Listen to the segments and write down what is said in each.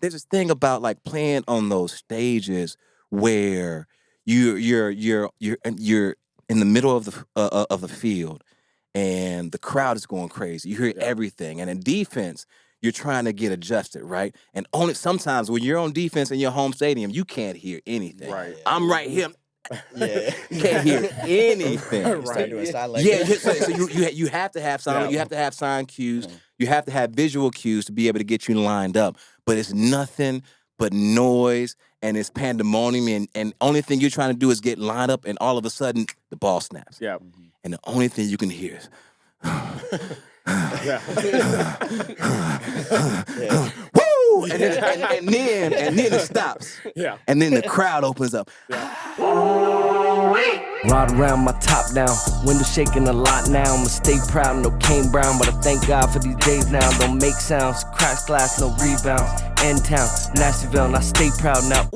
there's this thing about like playing on those stages where you're in the middle of the field, and the crowd is going crazy. You hear everything, and in defense, you're trying to get adjusted, right? And only sometimes when you're on defense in your home stadium, you can't hear anything. Right. I'm right here. Yeah. You can't hear anything. Start doing sign language. Yeah, so you have to have sign. You have to have sign cues. You have to have visual cues to be able to get you lined up. But it's nothing but noise, and it's pandemonium, and only thing you're trying to do is get lined up, and all of a sudden the ball snaps. Yeah. And the only thing you can hear is woo! And then it stops. Yeah. And then the crowd opens up. Ride around my top down, window shaking a lot now. I'ma stay proud, no Kane Brown, but I thank God for these days now. Don't make sounds, crash glass, no rebounds. End town, Nashtyville, and I stay proud now.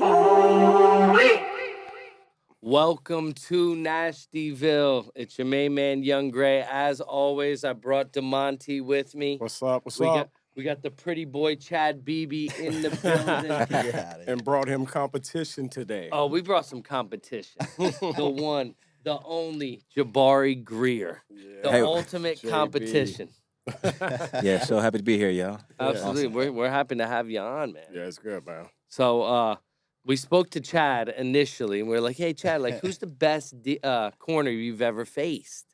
Welcome to Nashtyville. It's your main man, Young Gray. As always, I brought DeMonte with me. What's up? What's up? We got the pretty boy Chad Beebe in the building. And brought him competition today. Oh, we brought some competition. The one, the only Jabari Greer. The Hey, ultimate JB. competition. Yeah, so happy to be here, y'all. Absolutely. Awesome. We're happy to have you on, man. Yeah, it's good, man. So we spoke to Chad initially, and we are like, hey, Chad, like, who's the best corner you've ever faced?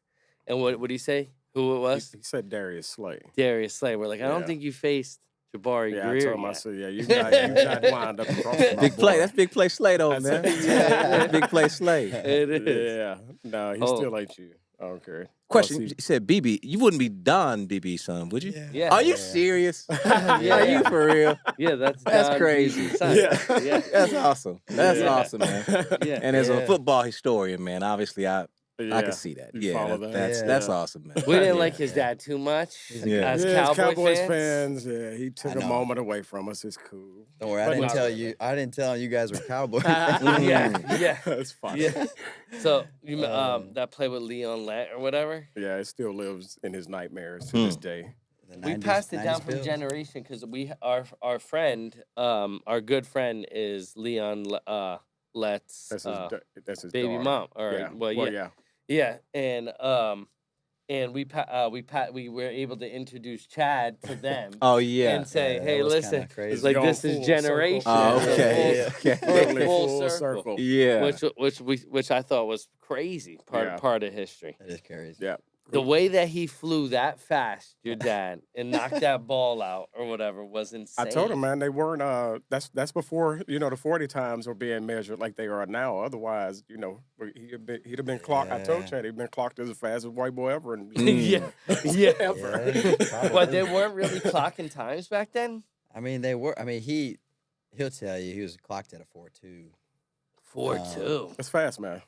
And what did he say? Who it was? He said Darius Slay. Darius Slay. We're like, I don't think you faced Jabari Yeah, I Greer told him, I yet. said, yeah, you got wound up across my Big play. boy. That's big play Slay, though, man. That's big play Slay. It is. Yeah. No, he Oh. still ain't you. I don't care. Question, Oh, you said BB. You wouldn't be Don BB's son, would you? Yeah. Are you Yeah. serious? Yeah. Are you for real? Yeah, that's That's Don crazy. Beebe's son. Yeah. Yeah. That's awesome. That's Yeah. awesome, man. Yeah. And as a Yeah. football historian, man, obviously I Yeah. can see that. You follow that? That's Yeah. awesome, man. We didn't Yeah. like his dad too much Yeah. as Yeah, Cowboy fans. fans. Yeah, he took I a know. moment away from us. It's cool. Don't worry, I But didn't not tell really. you. I didn't tell you guys were cowboys. Yeah. It's funny. Yeah. So you that play with Leon Lett or whatever. Yeah, it still lives in his nightmares to this day. The We 90s passed it down 90s from Bills. generation because our friend, our good friend is Leon Lett's That's his baby daughter. mom. Or Yeah. well, yeah. Yeah, and we were able to introduce Chad to them. Oh, yeah. And say, Yeah, hey, that was listen, kinda it's crazy. like Gone this is full generation. circle. Oh, It's a okay. full- Okay. Totally full circle. Yeah. which I thought was crazy part of history. That is crazy. Yeah. The way that he flew that fast, your dad, and knocked that ball out or whatever was insane. I told him, man, they weren't. That's before the 40 times were being measured like they are now. Otherwise, he'd have been clocked. I told Chad he'd been clocked as the fastest white boy ever. And yeah, yeah. ever. Yeah, But they weren't really clocking times back then. I mean, they were. I mean, he'll tell you he was clocked at a 4.2, 4.2. That's fast, man.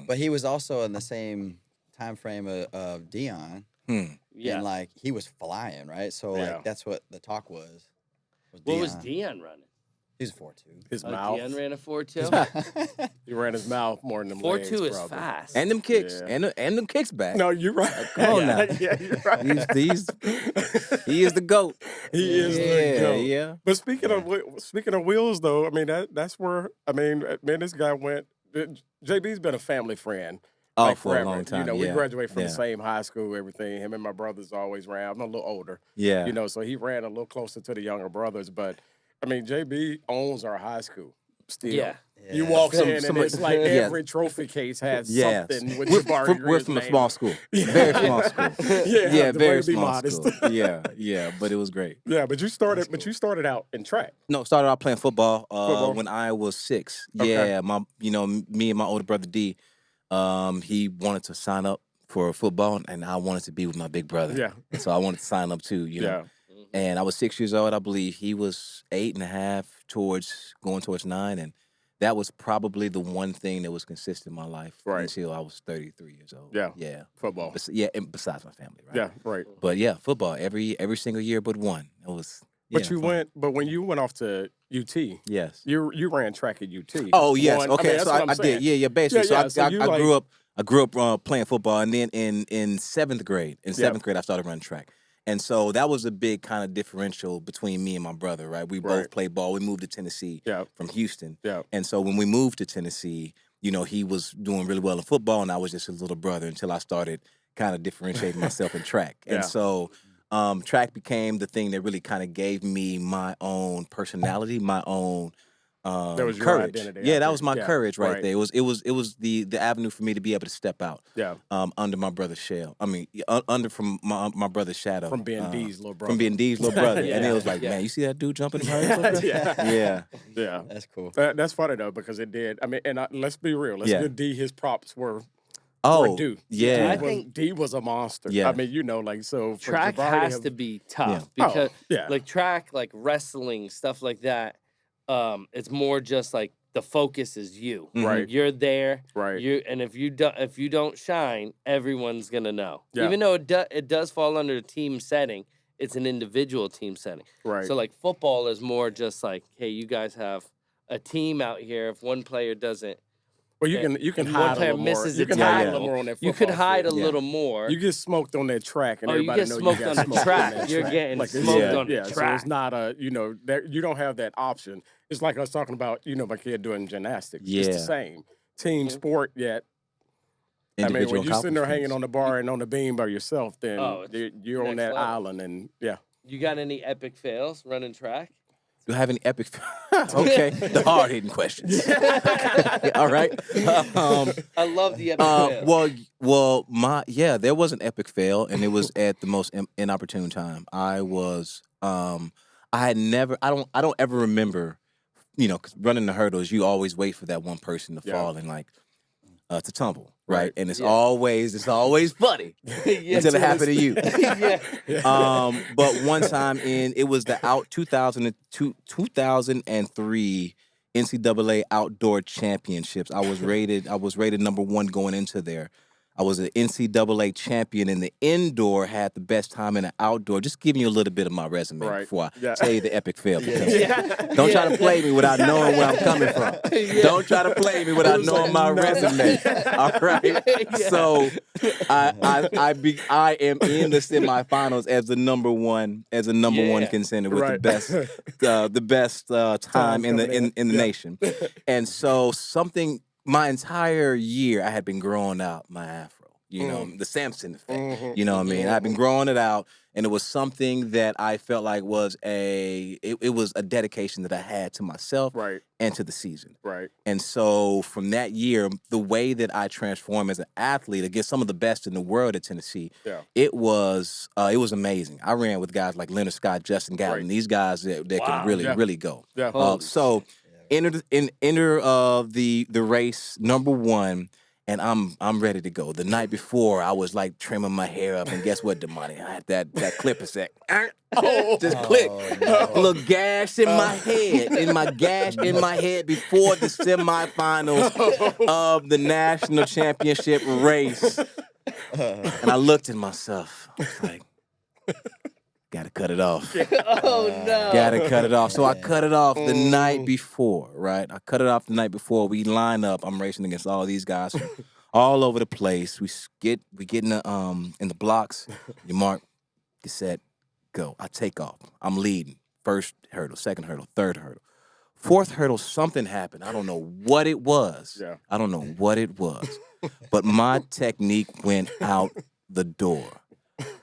but he was also in the same time frame of Dion, Yeah. and like he was flying, right? So Yeah. like that's what the talk was. What was Dion running? He was 4.2. His Oh, mouth. Dion ran a 4.2. He ran his mouth more than them 4.2 legs, is probably. fast. And them kicks. Yeah. And them kicks back. No, you're right. Come on now. Yeah, you're right. He is the GOAT. He is the Yeah, GOAT. yeah. But speaking of wheels, though, I mean that's where this guy went. JB's been a family friend. Oh, like for a forever. long time. We yeah. graduated from the Yeah. same high school, everything. Him and my brothers always ran. I'm a little older, Yeah. so he ran a little closer to the younger brothers. But I mean, JB owns our high school still. Yeah. You walk Some- in some- and it's like yeah. every trophy case has Yes. something with We're Jabari from, Greer's from a name small on it. school. Yeah. Very small school. Yeah, the way very to be small modest. school. Yeah, but it was great. Yeah, but you started out in track. No, started out playing football, Football? when I was 6. Okay. Yeah, me and my older brother D, he wanted to sign up for football, and I wanted to be with my big brother. Yeah. So I wanted to sign up too, Yeah. And I was 6 years old, I believe. He was 8.5, going towards 9, and that was probably the one thing that was consistent in my life Right. until I was 33 years old. Yeah. Yeah. Football. And besides my family, right? Yeah, right. But yeah, football every single year but one. It was. But yeah, fun. when you went off to UT, Yes. you ran track at UT. Oh yes. One- Okay. that's so what I'm I saying. did. Yeah. Basically. Yeah, So you I like- grew up. I grew up playing football, and then in 7th grade. In 7th grade, I started running track. And so that was a big kind of differential between me and my brother, right? We both played ball. We moved to Tennessee from Houston. Yeah. And so when we moved to Tennessee, you know, he was doing really well in football, and I was just his little brother until I started kind of differentiating myself in track. And so track became the thing that really kind of gave me my own personality, my own that was your courage. identity. Yeah, that was my courage right there. Right. It was the avenue for me to be able to step out. Yeah. Under my brother's shell. I mean, from my brother's shadow. From being D's little brother. From being D's little brother. And it was like, man, you see that dude jumping? Yeah. That's cool. That's funny though, because it did. I mean, and let's be real. Let's give D his props were due. Yeah. I think D was a monster. Yeah. I mean, you know, like so. For Track Jabari has to be tough because like track, like wrestling, stuff like that. It's more just like the focus is you. Right. You're there. Right. And if you don't shine, everyone's gonna know. Yeah. Even though it does fall under a team setting, it's an individual team setting. Right. So like football is more just like, hey, you guys have a team out here. If one player doesn't, well, you can hide a little more. You can hide a little more on that. You could hide a little more. You get smoked on that track, and you everybody get know smoked you got on smoked the track. on that You're track. getting like, smoked on the So track. it's not a you don't have that option. It's like I was talking about my kid doing gymnastics. Yeah. It's the same team sport yet. I mean, when you're sitting there hanging on the bar and on the beam by yourself, then you're on that island, and You got any epic fails running track? Do you have any epic? Okay, the hard hitting questions. All right. I love the epic fail. There was an epic fail, and it was at the most inopportune time. I don't ever remember, 'cause running the hurdles, you always wait for that one person to fall and to tumble, right? And it's always funny until it happened to you. But one time it was the 2003 NCAA Outdoor Championships. I was rated number 1 going into there. I was an NCAA champion in the indoor, had the best time in the outdoor. Just giving you a little bit of my resume before I tell you the epic fail. Don't try to play me without knowing where I'm coming from. Don't try to play me without knowing my resume. All right. So I am in the semifinals as the number one contender with the best time in the nation. And so my entire year, I had been growing out my afro, the Samson effect, you know what I mean? I've been growing it out, and it was something that I felt like was it was a dedication that I had to myself and to the season. Right. And so from that year, the way that I transformed as an athlete against some of the best in the world at Tennessee, it was amazing. I ran with guys like Leonard Scott, Justin Gatlin, these guys that can really go. Yeah. Enter the race number 1, and I'm ready to go. The night before, I was like trimming my hair up, and guess what, Damani? I had that clipper set. Just click. A little gash in my head. In my head before the semifinals of the national championship race. And I looked at myself. I was like, gotta cut it off. Oh, no. Gotta cut it off. So I cut it off the night before, right? I cut it off the night before. We line up. I'm racing against all these guys from all over the place. We get in the blocks. You mark, get set, go. I take off. I'm leading. First hurdle, second hurdle, third hurdle. Fourth hurdle, something happened. I don't know what it was. Yeah. I don't know what it was. But my technique went out the door.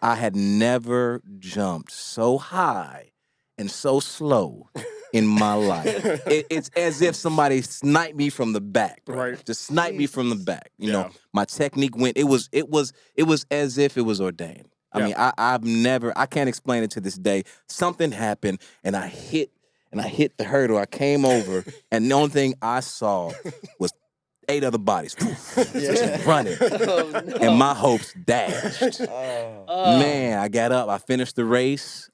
I had never jumped so high and so slow in my life. It's as if somebody sniped me from the back, right? Just sniped me from the back. You know, my technique went. It was as if it was ordained. I mean, I can't explain it to this day. Something happened, and I hit the hurdle. I came over, and the only thing I saw was 8 other bodies just running. Oh, no. And my hopes dashed. Man, I got up. I finished the race.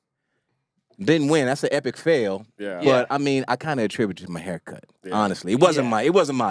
Didn't win. That's an epic fail. Yeah. But I mean, I kind of attribute it to my haircut. Yeah. Honestly, it wasn't my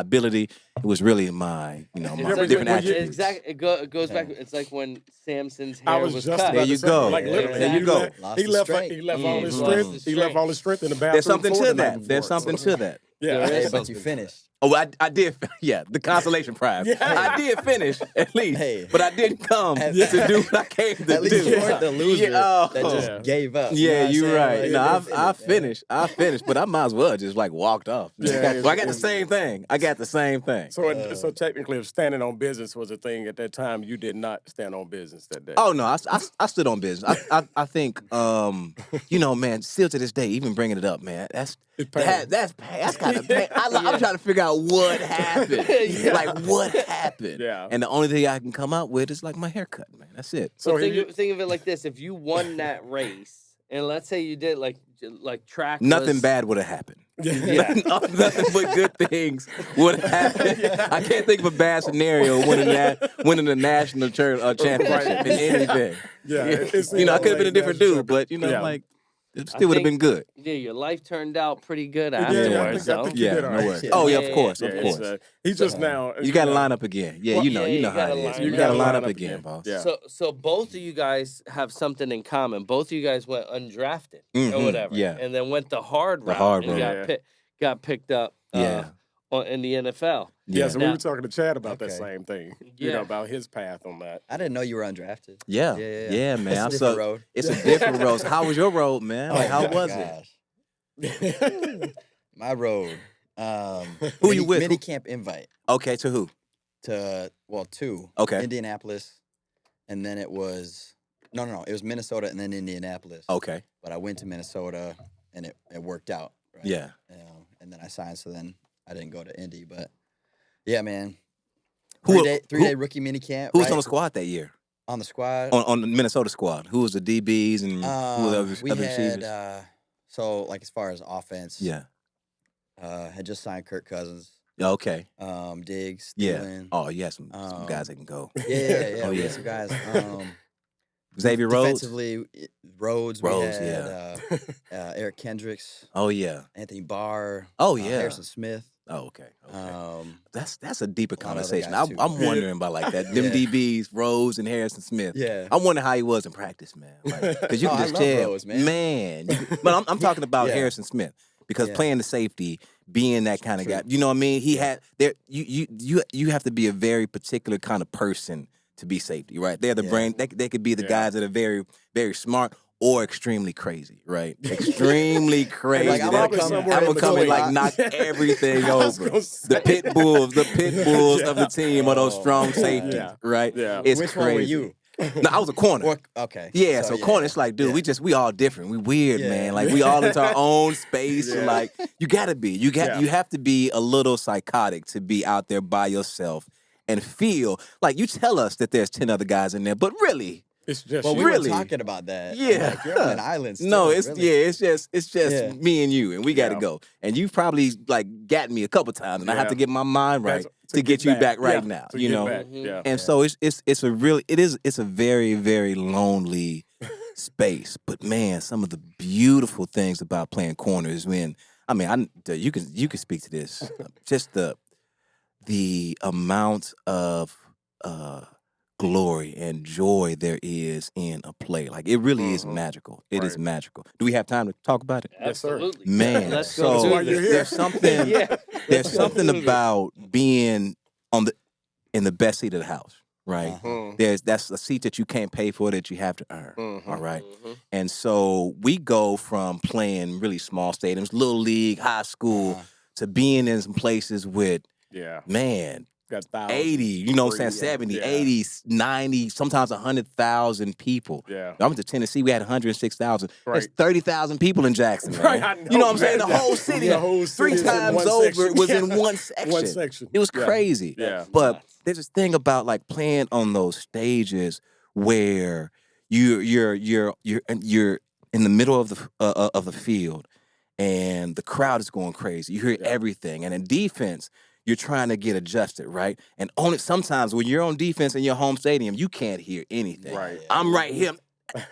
ability. It was really my different attributes. Exactly. It goes back. It's like when Samson's hair was cut. There you go. Like literally, there you go. He left all his strength. He left all his strength in the bathroom. There's something to that. There's something to that. Yeah. Hey, but you finished. Oh, I did. Yeah, the consolation prize. Yeah. I did finish at least, Hey. but I didn't come to do what I came to do. At least you weren't the loser Yeah. that just Yeah. gave up. Yeah, you you're right. No, I finished. finished. I finished, but I might as well just like walked off. Yeah, I got the same thing. I got the same thing. So technically, if standing on business was a thing at that time, you did not stand on business that day. Oh no, I stood on business. I think man, still to this day, even bringing it up, man, that's kind of pain. I'm trying to figure out what happened. Like what happened. Yeah. And the only thing I can come up with is like my haircut, man. That's it. So think of it like this: if you won that race, and let's say you did like track, Nothing bad would have happened. Yeah. Nothing but good things would happen. I can't think of a bad scenario winning the national championship in anything. Yeah, I could have been a different dude, but like it still would have been good. Yeah, your life turned out pretty good I afterwards. think you did all no right. worries. Yeah. Oh yeah, Yeah, of course, Yeah, of course. he's just now. You got to line up again. Yeah, Well, you know you how gotta it is. line You up. got to line up again, boss. Yeah. So both of you guys have something in common. Both of you guys went undrafted Mhm, or whatever, yeah. and then went the hard route. hard and route. got picked up. Yeah. In the NFL. Yeah, so we Now- were talking to Chad about that Okay. same thing. Yeah. About his path on that. I didn't know you were undrafted. Yeah, Yeah, man. It's a different road. It's a different road. So how was your road, man? Like, how my was it? gosh. My road. Who you with? Mini camp invite Okay, to who? to two. Okay. Indianapolis, and then it was no. It was Minnesota and then Indianapolis. Okay. But I went to Minnesota and it worked out. Right? Yeah. And then I signed. So then I didn't go to Indy, but yeah, man. Who- Three-day rookie mini camp. Who was right? on the squad that year? On the squad. On the Minnesota squad? Who was the DBs and who were the other we receivers? had so like as far as offense. Yeah. Had just signed Kirk Cousins. Okay. Diggs. Yeah. Thielen. Oh, yeah, some guys that can go. Yeah. Oh, We yeah. had some guys. Xavier Rhodes? Defensively, Rhodes. Rhodes, We had, Eric Kendricks, Oh, yeah. Anthony Barr. Oh, yeah. Harrison Smith. Oh, okay. Um, That's a deeper lot of other conversation. guys, too. I'm wondering about like that. Them Yeah. DBs, Rhodes and Harrison Smith. yeah. I'm wondering how he was in practice, man. Because you Oh, can I just love tell, Rhodes, man. But I'm talking about Yeah. Harrison Smith because Yeah. playing the safety, being that kind of True. guy. You know what I mean? He had there. You have to be a very particular kind of person to be safety, right? They're the Yeah. brain. They could be the Yeah. guys that are very, very smart or extremely crazy, right? Extremely crazy. Like, I'm That- gonna come somewhere I'm in gonna come and like between. knock everything I was over. gonna The say. pit bulls of the team are those Oh, strong safeties, Yeah. right? Yeah. It's Which crazy. one were you? No, I was a corner. Okay. Yeah, so corner, it's like, dude, yeah. we all different. We weird, Yeah. man. Like we all into our own space. Yeah. And like you gotta be. You Yeah. have to be a little psychotic to be out there by yourself and feel like you tell us that there's 10 other guys in there, but really, It's just Well, we Really? were talking about that. Yeah. Like, you're on an island. Still, no, it's really. it's just Yeah. me and you, and we gotta Yeah. go. And you've probably like gotten me a couple times, and I have Yeah. to get my mind right That's- to get you back right Yeah, now. to You get know? back. Mhm. Yeah. And so it's a very, very lonely space. But man, some of the beautiful things about playing corners you can speak to this. Just the amount of glory and joy there is in a play. Like it really is Mhm. magical. It is Right. magical. Do we have time to talk about it? Yes, sir. Absolutely. Man, Let's so go. That's why you're here. there's something Yeah. there's Let's something go. about being in the best seat of the house, right? Uh-huh. That's a seat that you can't pay for that you have to earn. Mhm. All right. Mhm. And so we go from playing really small stadiums, little league, high school, Uh-huh. to being in some places with, Yeah. man, Got thousands. 80, you know what I'm saying, Yeah. 70, Yeah. 80, 90, sometimes 100,000 people. Yeah. I went to Tennessee, we had 106,000. There's Right. 30,000 people in Jackson, man. Right, I You know what I'm know, saying? The man. whole city, The whole three city is in times one over, section. was in Yeah. one section. One section. It was Yeah. crazy. Yeah. But there's this thing about like playing on those stages where you're in the middle of the field and the crowd is going crazy. You hear Yeah. everything, and in defense, you're trying to get adjusted, right? And only sometimes when you're on defense in your home stadium, you can't hear anything. Right. I'm right here.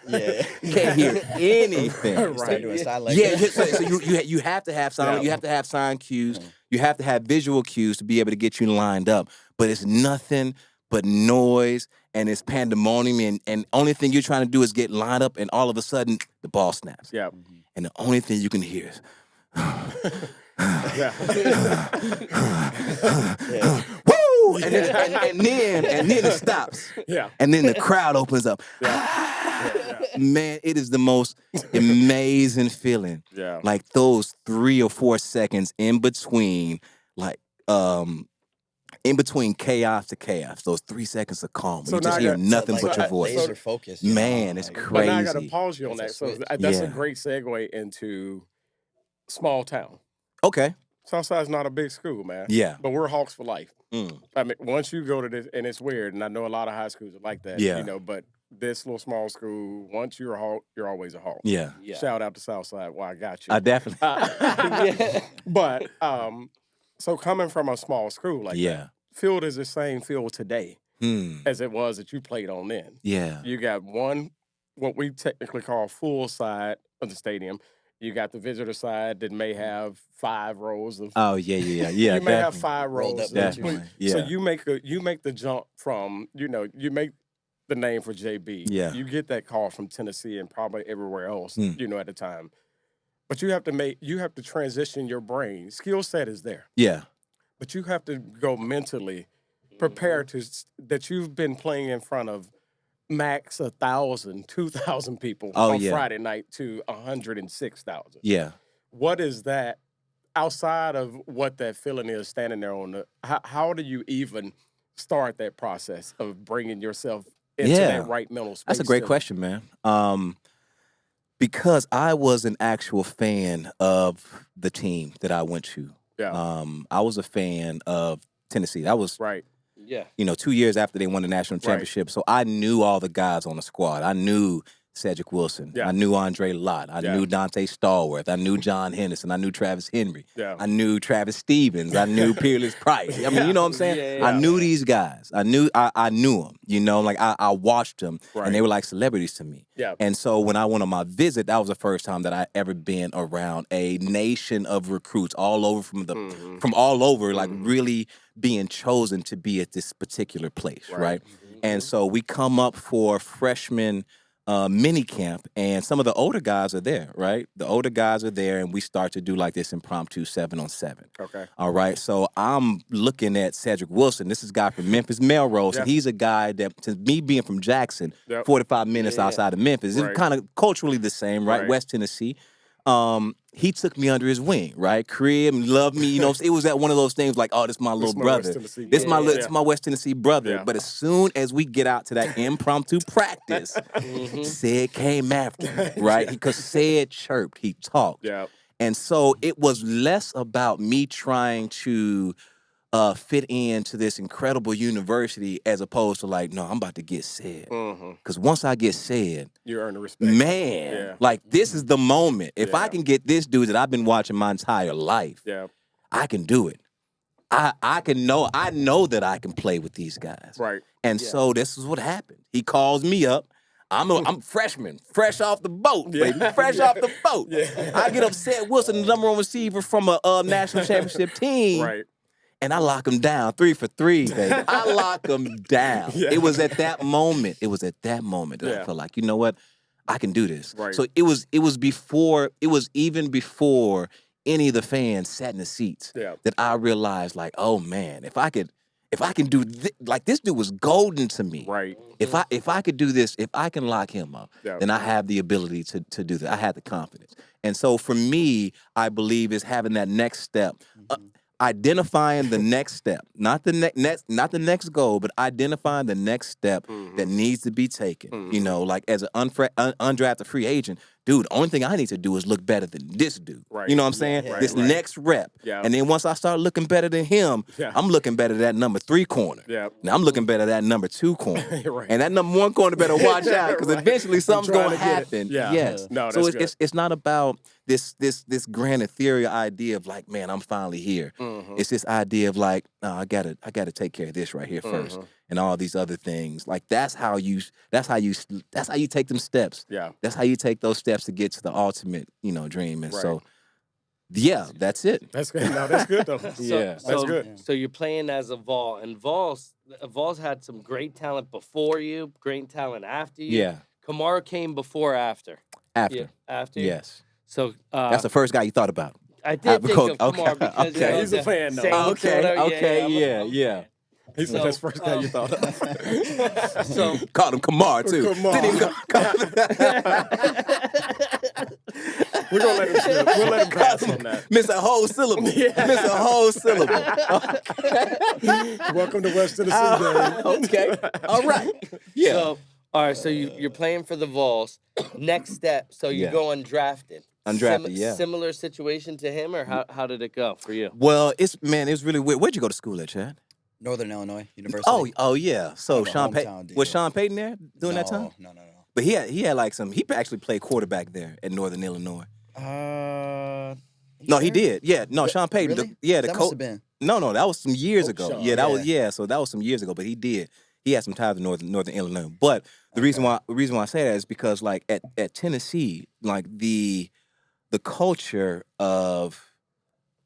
Yeah. You can't hear anything. Right. Start doing sign language. Yeah, so you have to have sign. Yeah. You have to have sign cues. You have to have visual cues to be able to get you lined up. But it's nothing but noise and it's pandemonium. And only thing you're trying to do is get lined up, and all of a sudden the ball snaps. Yeah. And the only thing you can hear is, Yeah. Woo! And then it stops. Yeah. And then the crowd opens up. Man, it is the most amazing feeling. Yeah. Like those 3 or 4 seconds in between, in between chaos to chaos, those 3 seconds of calm. So You now just I hear got- nothing Like but your that voice. laser focus. Man, it's like, crazy. But now I got to pause you on It's that. a So switch. that's a Yeah. great segue into small town. Okay. Southside's not a big school, man. Yeah. But we're Hawks for life. Mm. I mean, once you go to this, and it's weird, and I know a lot of high schools are like that, Yeah. you know, but this little small school, once you're a Hawk, you're always a Hawk. Yeah. Yeah. Shout out to Southside. Well, I got you. I definitely. Yeah. But so coming from a small school like Yeah. that, field is the same field today Hmm. as it was that you played on then. Yeah. You got one, what we technically call full side of the stadium. You got the visitor side that may have 5 rows of. Oh yeah. Yeah. you may have definitely. 5 Rolled rows. up of- Definitely. Yeah. So you make the jump from you make the name for JB. Yeah. You get that call from Tennessee and probably everywhere else. Mm. At the time, but you have to transition your brain. Skill set is there, Yeah. but you have to go mentally prepared that you've been playing in front of max 1,000, 2,000 people Oh, on yeah. Friday night to 106,000. Yeah. What is that outside of what that feeling is standing there on the? How do you even start that process of bringing yourself into Yeah. that right mental space? That's a great to- question, man. Because I was an actual fan of the team that I went to. Yeah. I was a fan of Tennessee. That was, Right. Yeah. 2 years after they won the national Right. championship. So I knew all the guys on the squad. I knew Cedric Wilson. Yeah. I knew Andre Lott. I Yeah. knew Dante Stallworth. I knew John Henderson. I knew Travis Henry. Yeah. I knew Travis Stevens. I knew Peerless Price. I mean, you know what I'm saying? Yeah. I knew these guys. I knew them. Like I watched them, Right. and they were like celebrities to me. Yeah. And so when I went on my visit, that was the first time that I ever been around a nation of recruits all over from all over, like really being chosen to be at this particular place, right? And so we come up for freshman mini camp, and some of the older guys are there, right? The older guys are there, and we start to do like this impromptu 7-on-7. Okay. All right, so I'm looking at Cedric Wilson. This is a guy from Memphis, Melrose, and Yeah. he's a guy that, to me being from Jackson, Yep. 45 minutes Yeah. outside of Memphis, Right. it's kind of culturally the same, right? Right. West Tennessee. He took me under his wing, right? Crib, loved me, it was that one of those things like, oh, this is my little my brother. West Tennessee This brother. my it's my West Tennessee brother. Yeah. But as soon as we get out to that impromptu practice, Sid came after me, right? Because Sid chirped, he talked. Yeah. And so it was less about me trying to fit into this incredible university as opposed to like, no, I'm about to get Sid. Mm-hmm. Because once I get Sid, You earn the respect. man, Yeah. like this is the moment. If I Yeah. can get this dude that I've been watching my entire life, Yeah. I can do it. I know that I can play with these guys. Right. And so this is what happened. He calls me up. I'm freshman, fresh off the boat, Yeah. baby, fresh off the boat. Yeah. I get upset. Wilson, the number one receiver from a national championship team, Right. and I lock him down 3 for 3, baby. I lock him down. Yeah. It was at that moment. That Yeah. I felt like, you know what, I can do this. Right. So it was even before any of the fans sat in the seats Yeah. that I realized, like, oh man, if I can do like this dude was golden to me. Right. If I could do this, if I can lock him up, Yeah. then I have the ability to do that. I had the confidence. And so for me, I believe is having that next step. Identifying the next step, not the next goal, but identifying the next step that needs to be taken. Like as an undrafted free agent, dude, the only thing I need to do is look better than this dude. Right. You know what I'm saying? Yeah. This Right. next rep. Yeah. And then once I start looking better than him, Yeah. I'm looking better at that number 3 corner. Yeah. Now I'm looking better at that number 2 corner. Right. And that number 1 corner better watch out because Right. eventually something's trying going to to get it. happen. Yeah. Yes. No, so that's it's not about this grand ethereal idea of like, man, I'm finally here. It's this idea of like, no, I gotta take care of this right here first, and all these other things. Like that's how you take them steps. Yeah. That's how you take those steps to get to the ultimate, dream. And so, yeah, that's it. That's good. No, that's good though. Yeah. That's good. So you're playing as a Vol, and Vol's had some great talent before you, great talent after you. Yeah. Kamara came before or after? After. Yeah, after you? Yes. So That's the first guy you thought about. I did think of Okay, Kamar because okay. you know, He's a the fan, though. Saints, Okay, whatever. okay, I'm yeah, a yeah. fan. He's the So, first guy you thought of. So Called him Kamar too. Kamar. Didn't even We're gonna let him slip. We'll let him pass on that. miss a whole syllable. Miss a whole syllable. Welcome to West Tennessee, Dave. Okay. All right. Yeah. So, all right, so you're playing for the Vols. Next step, so you Yeah. go undrafted. Undrafted, yeah. Similar situation to him, or how did it go for you? Well, it's really weird. Where'd you go to school at, Chad? Northern Illinois University. Oh yeah. So Kind of a Sean hometown Payton deal. was Sean Payton there during that time? No. But he had like some. He actually played quarterback there at Northern Illinois. No, he sure? did. Yeah, no, Sean Payton. Really? The That must coach. have been. No, that was some years Coach ago. Sean, Yeah, that was yeah. So that was some years ago. But he did. He had some ties to Northern Illinois. But the reason why I say that is because like at Tennessee, like the culture of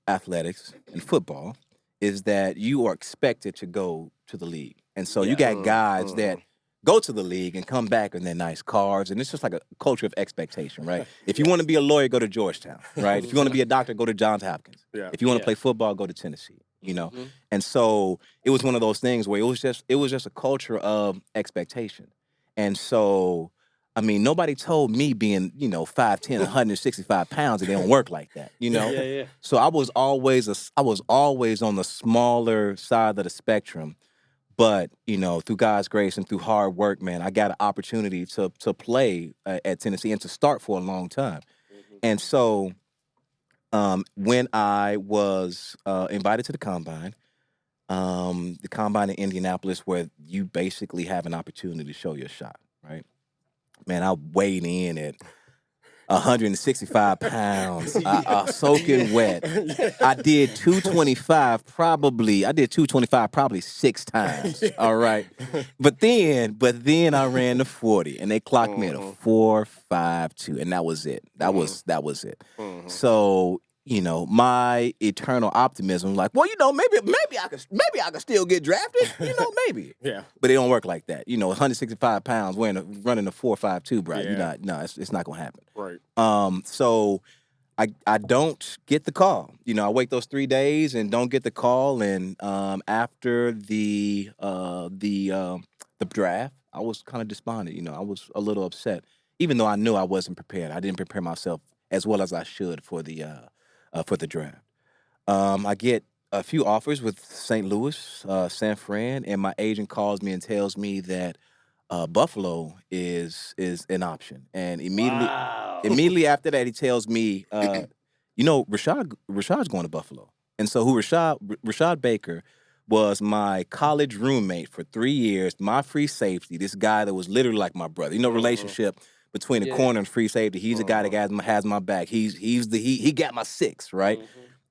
athletics and football is that you are expected to go to the league, and so you got guys that go to the league and come back in their nice cars, and it's just like a culture of expectation, right? If you want to be a lawyer, go to Georgetown, right? If you want to be a doctor, go to Johns Hopkins. Yeah. If you want to play football, go to Tennessee. You know, and so it was one of those things where it was just a culture of expectation, and so I mean nobody told me being 5'10", 165 pounds it don't work like that, Yeah. So I was always on the smaller side of the spectrum. But, through God's grace and through hard work, man, I got an opportunity to play at Tennessee and to start for a long time. And so when I was invited to the combine in Indianapolis, where you basically have an opportunity to show your shot, right? Man, I weighed in at 165 pounds, soaking wet. I did 225 probably 6 times. All right. But then I ran the 40 and they clocked me at a 4.52, and that was it. That was it. So, my eternal optimism, like, well, maybe I could still get drafted, maybe. Yeah. But it don't work like that. 165 pounds running a 4.52, bro. Yeah. It's not gonna happen. Right. So I don't get the call. I wait those 3 days and don't get the call. And after the draft, I was kind of despondent. I was a little upset, even though I knew I wasn't prepared. I didn't prepare myself as well as I should for the draft. I get a few offers with St. Louis, San Fran, and my agent calls me and tells me that Buffalo is an option. And immediately after that, he tells me, Rashad's going to Buffalo. And so Rashad Baker was my college roommate for 3 years, my free safety, this guy that was literally like my brother. Relationship between the corner and free safety. He's the guy that has my back. He got my 6, right?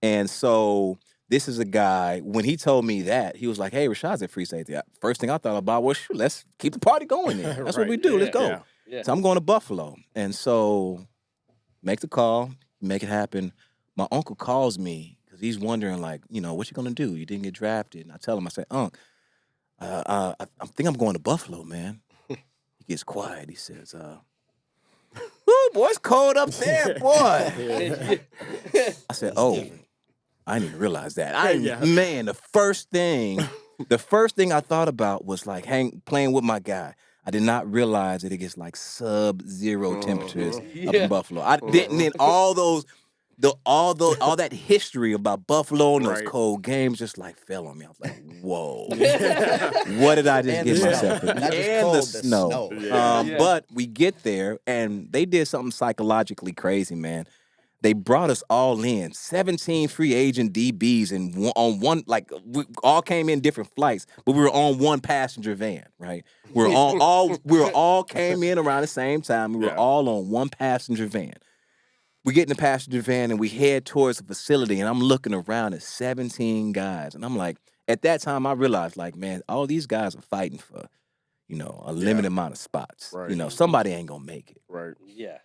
And so this is a guy, when he told me that, he was like, hey, Rashad's at free safety. First thing I thought about was, shoot, let's keep the party going then. That's what we do. Let's go. Yeah. So I'm going to Buffalo. And so make the call, make it happen. My uncle calls me because he's wondering, like, what you going to do? You didn't get drafted. And I tell him, I say, Unc, I think I'm going to Buffalo, man. He gets quiet. He says, ooh, boy, it's cold up there, boy. I said, oh, I didn't even realize that. Man, the first thing I thought about was like playing with my guy. I did not realize that it gets like sub-zero temperatures up in Buffalo. I didn't. Then all that history about Buffalo and those cold games just like fell on me. I was like, whoa, what did I just get myself into? Not just And cold, the the snow. snow. But we get there, and they did something psychologically crazy, man. They brought us all in, 17 free agent DBs, and we all came in different flights, but we were on one passenger van, right? We all came in around the same time. We were all on one passenger van. We get in the passenger van and we head towards the facility, and I'm looking around at 17 guys, and I'm like, at that time I realized, like, man, all these guys are fighting for, a limited amount of spots. Right. Somebody ain't gonna make it. Right. Yeah.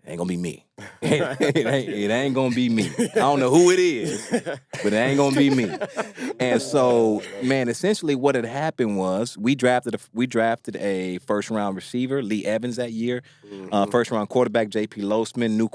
It ain't gonna be me. It ain't gonna be me. I don't know who it is, but it ain't gonna be me. And so, man, essentially what had happened was we drafted a first round receiver, Lee Evans, that year. First round quarterback, J.P. Losman, new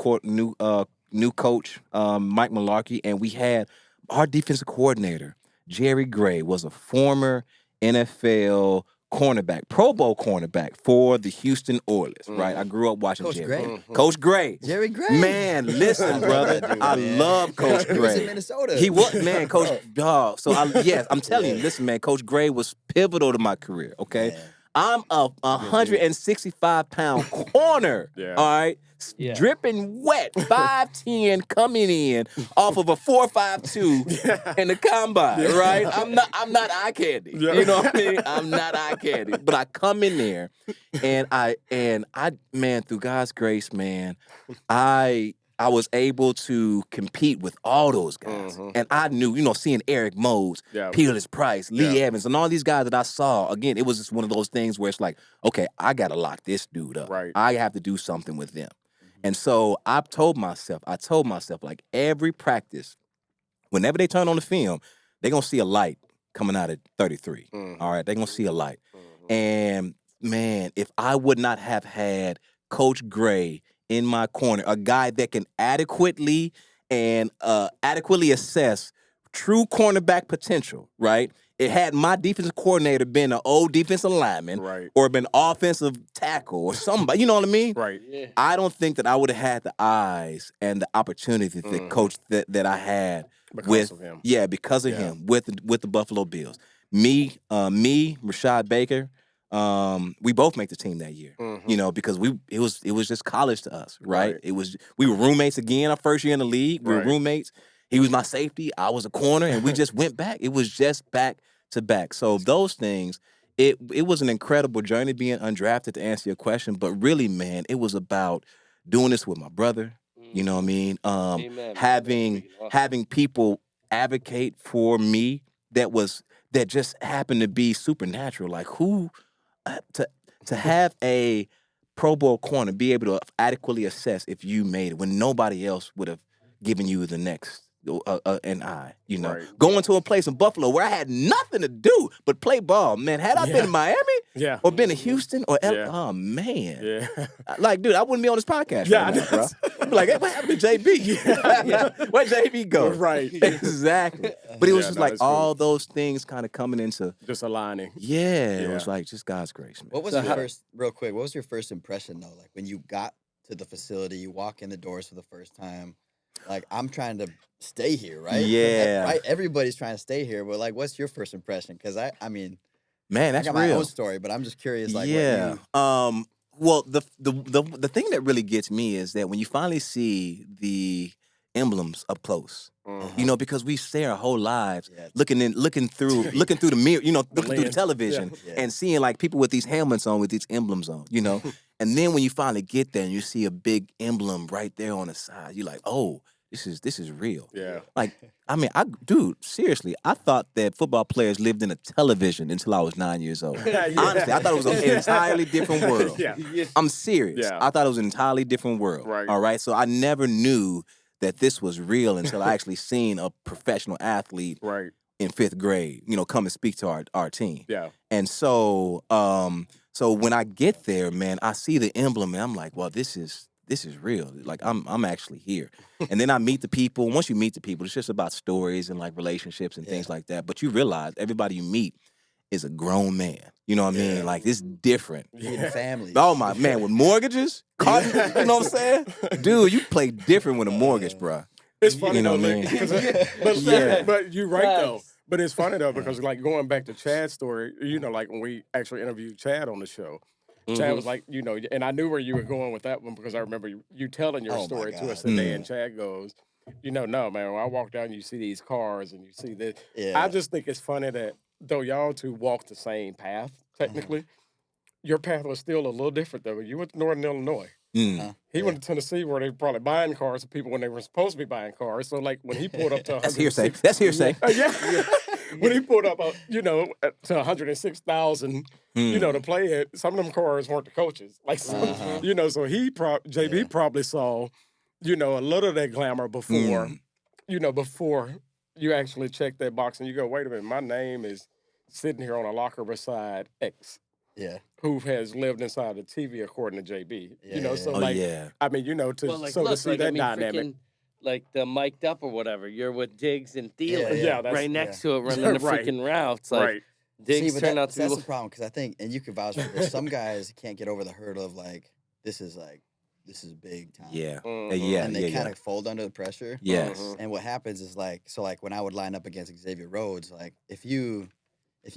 new coach, Mike Malarkey, and we had our defensive coordinator, Jerry Gray, was a former NFL cornerback, Pro Bowl cornerback for the Houston Oilers, right? I grew up watching Coach Jerry. Gray? Coach Gray. Jerry Gray. Man, listen, I love brother. that dude, I man. love Coach He was in Gray. Minnesota. He was, man, Coach, dog. So, yes, I'm telling you, listen, man, Coach Gray was pivotal to my career, okay? Man. I'm a 165-pound corner, Yeah. all right? Yeah. Dripping wet, 5'10", coming in off of a 4.52 in the combine, right? I'm not eye candy. Yeah. You know what I mean? I'm not eye candy. But I come in there and I man, through God's grace, man, I was able to compete with all those guys. And I knew, seeing Eric Mose, Yeah. Peerless Price, Lee Yeah. Evans, and all these guys that I saw, again, it was just one of those things where it's like, okay, I got to lock this dude up. Right. I have to do something with them. And so I told myself, like every practice, whenever they turn on the film, they're going to see a light coming out at 33. All right, they're going to see a light. And, man, if I would not have had Coach Gray in my corner, a guy that can adequately assess true cornerback potential, right? It had my defensive coordinator been an old defensive lineman Right. or been offensive tackle or somebody, you know what I mean? Right. I don't think that I would have had the eyes and the opportunity that coach that I had Because of him. Yeah, because of Yeah. him with the Buffalo Bills. Me, Rashad Baker, we both make the team that year. Because it was just college to us, right? Right. We were roommates again our first year in the league. We were Right. roommates. He was my safety, I was a corner, and we just went back. It was just back to back. So those things, it was an incredible journey being undrafted, to answer your question. But really, man, it was about doing this with my brother. You know what I mean? Amen. Having people advocate for me that just happened to be supernatural. Like who to have a Pro Bowl corner be able to adequately assess if you made it when nobody else would have given you the next an eye, Right. Going to a place in Buffalo where I had nothing to do but play ball. Man, had I been in Miami Yeah. or been in Houston or Yeah. oh man. Yeah. Like, dude, I wouldn't be on this podcast Yeah, right now, bro. I'd be like, hey, what happened to JB? Where'd JB go? Right. Exactly. But it was Yeah, just no, like that's cool. all those things kind of coming into, Just aligning. it was like just God's grace, man. What was your first, real quick, what was your first impression, though? Like, when you got to the facility, you walk in the doors for the first time, like, I'm trying to stay here, right? Yeah. Right? Everybody's trying to stay here, but, like, what's your first impression? Because, I mean, Man, I that's got real. my own story, but I'm just curious, like, Yeah. what you... Well, the thing that really gets me is that when you finally see the emblems up close, because we stay our whole lives looking through the mirror, looking through the lens. television Yeah. and seeing like people with these helmets on, with these emblems on, and then when you finally get there and you see a big emblem right there on the side, you're like, oh, this is real. Yeah. Like, I mean, seriously, I thought that football players lived in a television until I was 9 years old. Honestly, I thought it was an entirely different world. Yeah. I'm serious. Yeah. I thought it was an entirely different world. Right. All right. So I never knew that this was real until I actually seen a professional athlete Right. in 5th grade, come and speak to our team. Yeah. And so, so when I get there, man, I see the emblem and I'm like, well, this is real. Like I'm actually here. And then I meet the people. Once you meet the people, it's just about stories and like relationships and things like that. But you realize everybody you meet is a grown man. You know what I mean? Like it's different. Meeting families. Oh my man, with mortgages, cars, you know what I'm saying? Dude, you play different with a mortgage, bro. It's funny You know though, what I mean? because but you're right though. Facts. But it's funny though because like going back to Chad's story, like when we actually interviewed Chad on the show, Chad was like, and I knew where you were going with that one because I remember you telling your Oh, my story to God. us today, and Chad goes, no man, when I walk down, you see these cars and you see this. Yeah. I just think it's funny that though y'all two walked the same path technically, your path was still a little different though. You went to Northern Illinois. Mm. He went to Tennessee where they were probably buying cars for people when they were supposed to be buying cars. So like when he pulled up to That's hearsay. That's hearsay. yeah. When he pulled up, to 106,000, to play it, some of them cars weren't the coaches. Like, so he JB probably saw, a little of that glamour before, before you actually check that box and you go, wait a minute, my name is sitting here on a locker beside X. Yeah. Who has lived inside the TV according to JB. Yeah. So Oh, like, yeah. I mean, to Well, like, so to look, see like, that I mean, dynamic. like the mic'd up or whatever. You're with Diggs and Thielen, Yeah, that's- right next to it, running the Right. freaking routes. Like Right. Diggs but turned out to that's be. the problem because I think, and you can vouch for this, some guys can't get over the hurdle of this is big time. Yeah. Mhm. Yeah. And they yeah. kind of fold under the pressure. Yes. Mhm. And what happens is when I would line up against Xavier Rhodes, if you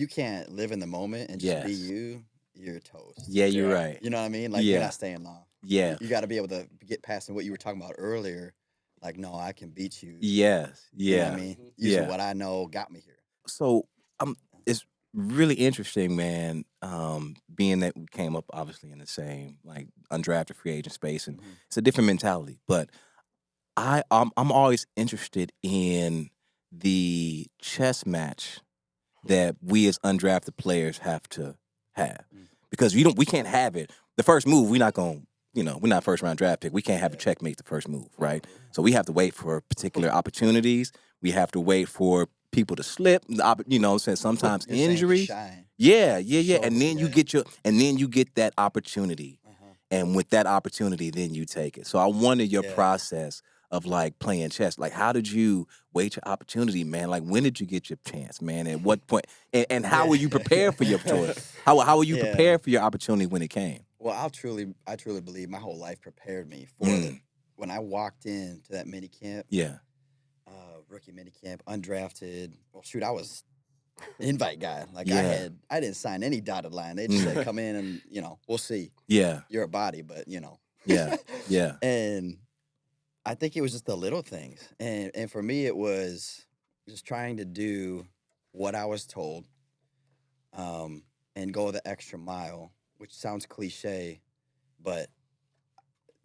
can't live in the moment and just be Yes. you, you're toast. Yeah, you're Yeah. right. You know what I mean? Yeah. You're not staying long. Yeah. You got to be able to get past what you were talking about earlier. No, I can beat you. Yes. You know Yeah. what I mean? Using Yeah. what I know got me here. So it's really interesting, man. Being that we came up obviously in the same undrafted free agent space, and it's a different mentality. But I'm always interested in the chess match that we as undrafted players have to have, because we can't have it. The first move, we're not first round draft pick. We can't have a checkmate the first move, right? So we have to wait for particular opportunities. We have to wait for people to slip. Sometimes You're saying injuries. shine. Yeah. Show, And then you get that opportunity, and with that opportunity, then you take it. So I wanted your process of playing chess. How did you wait your opportunity, man? When did you get your chance, man? At what point? And how were you prepared for your choice? How were you prepared for your opportunity when it came? Well, I truly believe my whole life prepared me for when I walked into that mini camp. Yeah. Rookie mini camp, undrafted. Well, shoot, I was invite guy. Yeah. I didn't sign any dotted line. They just said, come in and we'll see. Yeah. You're a body, but Yeah. Yeah. And I think it was just the little things, and for me, it was just trying to do what I was told, and go the extra mile, which sounds cliche, but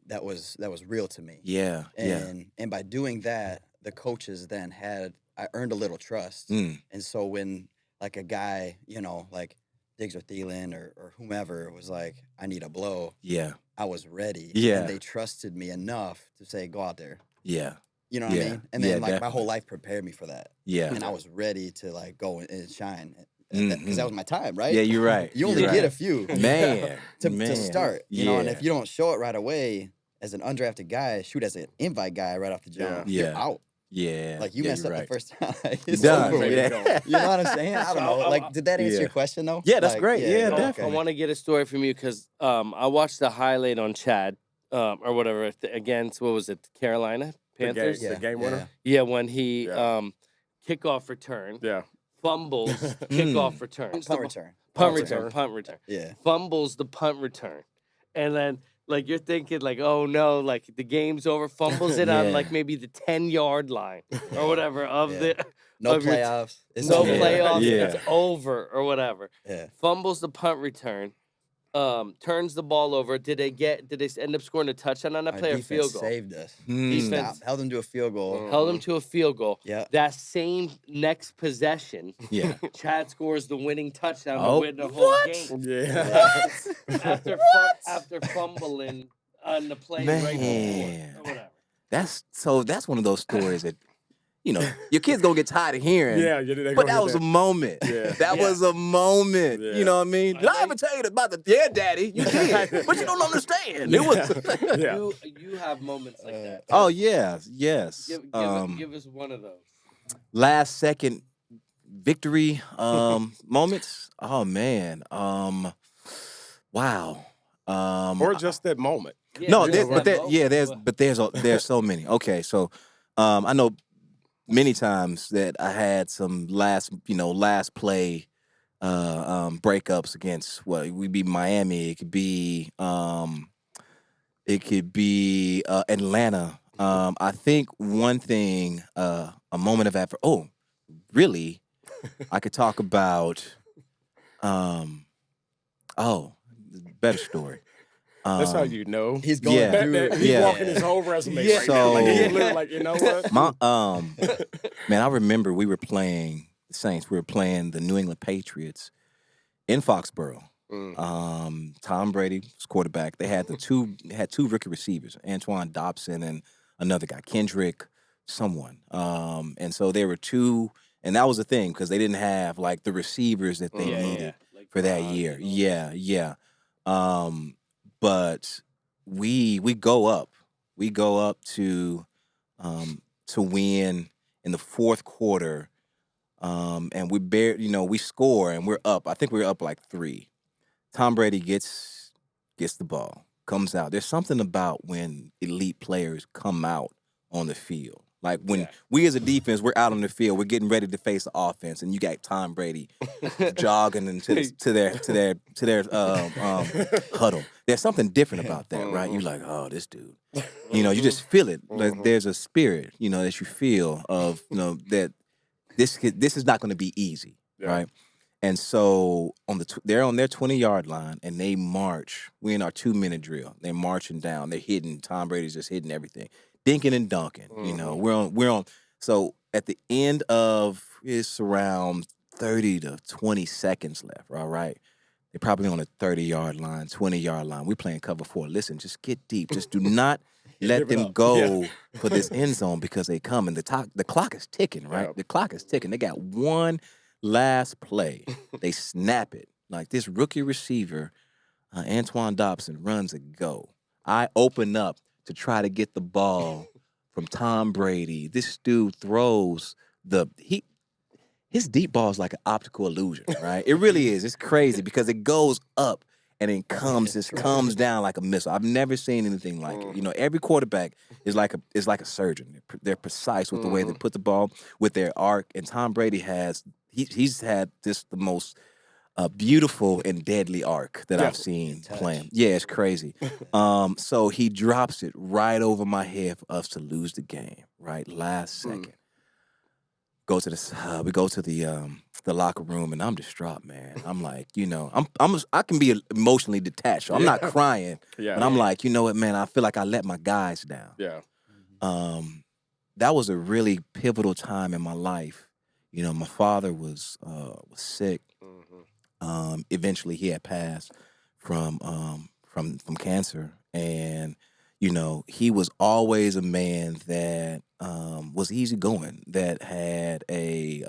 that was real to me. Yeah. And by doing that, the coaches then I earned a little trust. And so when a guy, Diggs or Thielen or whomever was I need a blow. Yeah. I was ready. Yeah. And they trusted me enough to say, go out there. Yeah. You know what I mean? And then my definitely. whole life prepared me for that. Yeah. And I was ready to go and shine. Because that was my time, right? Yeah, you're right. You only get a few. Man. To start. You know, and Yeah. if you don't show it right away as an undrafted guy, shoot as an invite guy right off the jump, you're out. Yeah. You messed up the first time. It's done. over with. Yeah. You know what I'm saying? I don't know. Did that answer your question though? Yeah, that's great. Yeah, definitely. I want to get a story from you because I watched the highlight on Chad or whatever against, what was it, Carolina Panthers? The game winner? Yeah, when he kickoff return, fumbles, kickoff return. Punt return. Punt return. Yeah. Fumbles the punt return. And then you're thinking oh no, the game's over, fumbles it on maybe the 10-yard line or whatever of the no of playoffs. no playoffs, Yeah. it's over or whatever. Yeah. Fumbles the punt return, turns the ball over. Did they end up scoring a touchchdown on that play or field goal? Saved us. Defense Held them to a field goal. held them to a field goal. Yeah. That same next possession, Yeah. Chad scores the winning touchdown Oh, to win the whole game. Yeah. After fumbling on the play Man. right before or whatever. That's one of those stories that your kids gonna get tired of hearing. Yeah, But that was a moment. Yeah. That was a moment. Yeah. You know what I mean? Did I ever tell you about daddy? You did. But you don't understand. It was Yeah. You have moments like that. Oh yes. Give us one of those. Last second victory moments. Oh man. Wow. Or just that moment. No, there's there's so many. Okay, so I know many times that I had some last play breakups against we beat Miami. It could be Atlanta. I think one thing, a moment of effort. Oh, really? I could talk about. Better story. That's how you know. He's going through. He's walking his whole resume right now. He's literally you know what? Man, I remember we were playing the Saints. We were playing the New England Patriots in Foxborough. Tom Brady was quarterback. They had two rookie receivers, Antoine Dobson and another guy, Kendrick, someone. And so there were two, and that was the thing because they didn't have the receivers that they needed for that year. Yeah. But we go up to to win in the fourth quarter. And we score and we're up. I think we're up like 3. Tom Brady gets the ball, comes out. There's something about when elite players come out on the field. Like when we as a defense, we're out on the field, we're getting ready to face the offense, and you got Tom Brady jogging into their huddle. There's something different about that, right? You're like, oh, this dude. You just feel it. Like there's a spirit, that you feel of, that this is not going to be easy, right? And so they're on their 20-yard line, and they march. We're in our 2-minute drill. They're marching down. They're hitting. Tom Brady's just hitting everything, dinking and dunking. We're on. So at the end of it's around 30 to 20 seconds left. All right, they're probably on a 30-yard line, 20-yard line. We're playing cover 4. Listen, just get deep. Just do not let them go for this end zone because they come and the clock is ticking. Right, the clock is ticking. They got one last play. They snap it. Like this rookie receiver, Antoine Dobson, runs a go. I open up to try to get the ball from Tom Brady. This dude throws his deep ball is like an optical illusion, right? It really is. It's crazy because it goes up and then comes down like a missile. I've never seen anything like it. Every quarterback is like a surgeon. They're precise with the way they put the ball with their arc. And Tom Brady he's had the most beautiful and deadly arc that I've seen playing. Yeah, it's crazy. So he drops it right over my head for us to lose the game. Right, last second. We go to the locker room, and I'm distraught, man. I'm like, I can be emotionally detached. So I'm not crying, but I'm like, you know what, man? I feel like I let my guys down. Yeah. That was a really pivotal time in my life. My father was sick. Eventually, he had passed from cancer, and he was always a man that was easygoing, that had a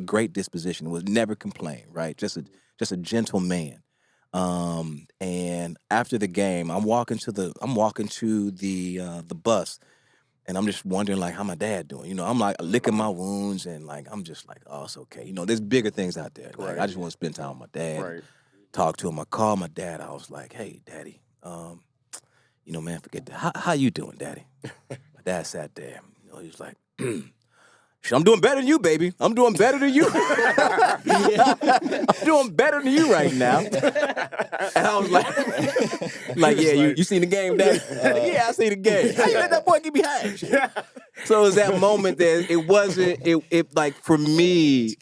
great disposition, was never complained, right? Just a gentle man. And after the game, I'm walking to the bus, and I'm just wondering like how my dad doing. I'm like licking my wounds, and like I'm just like, oh, it's okay. There's bigger things out there. Like I just want to spend time with my dad, talk to him. I called my dad. I was like, hey, Daddy, man, forget that. How you doing, Daddy? My dad sat there. He was like, I'm doing better than you, baby. I'm doing better than you. I'm doing better than you right now. And I was like, yeah, you seen the game, Daddy? Yeah, I seen the game. How you let that boy get behind? So it was that moment that it wasn't, it like for me,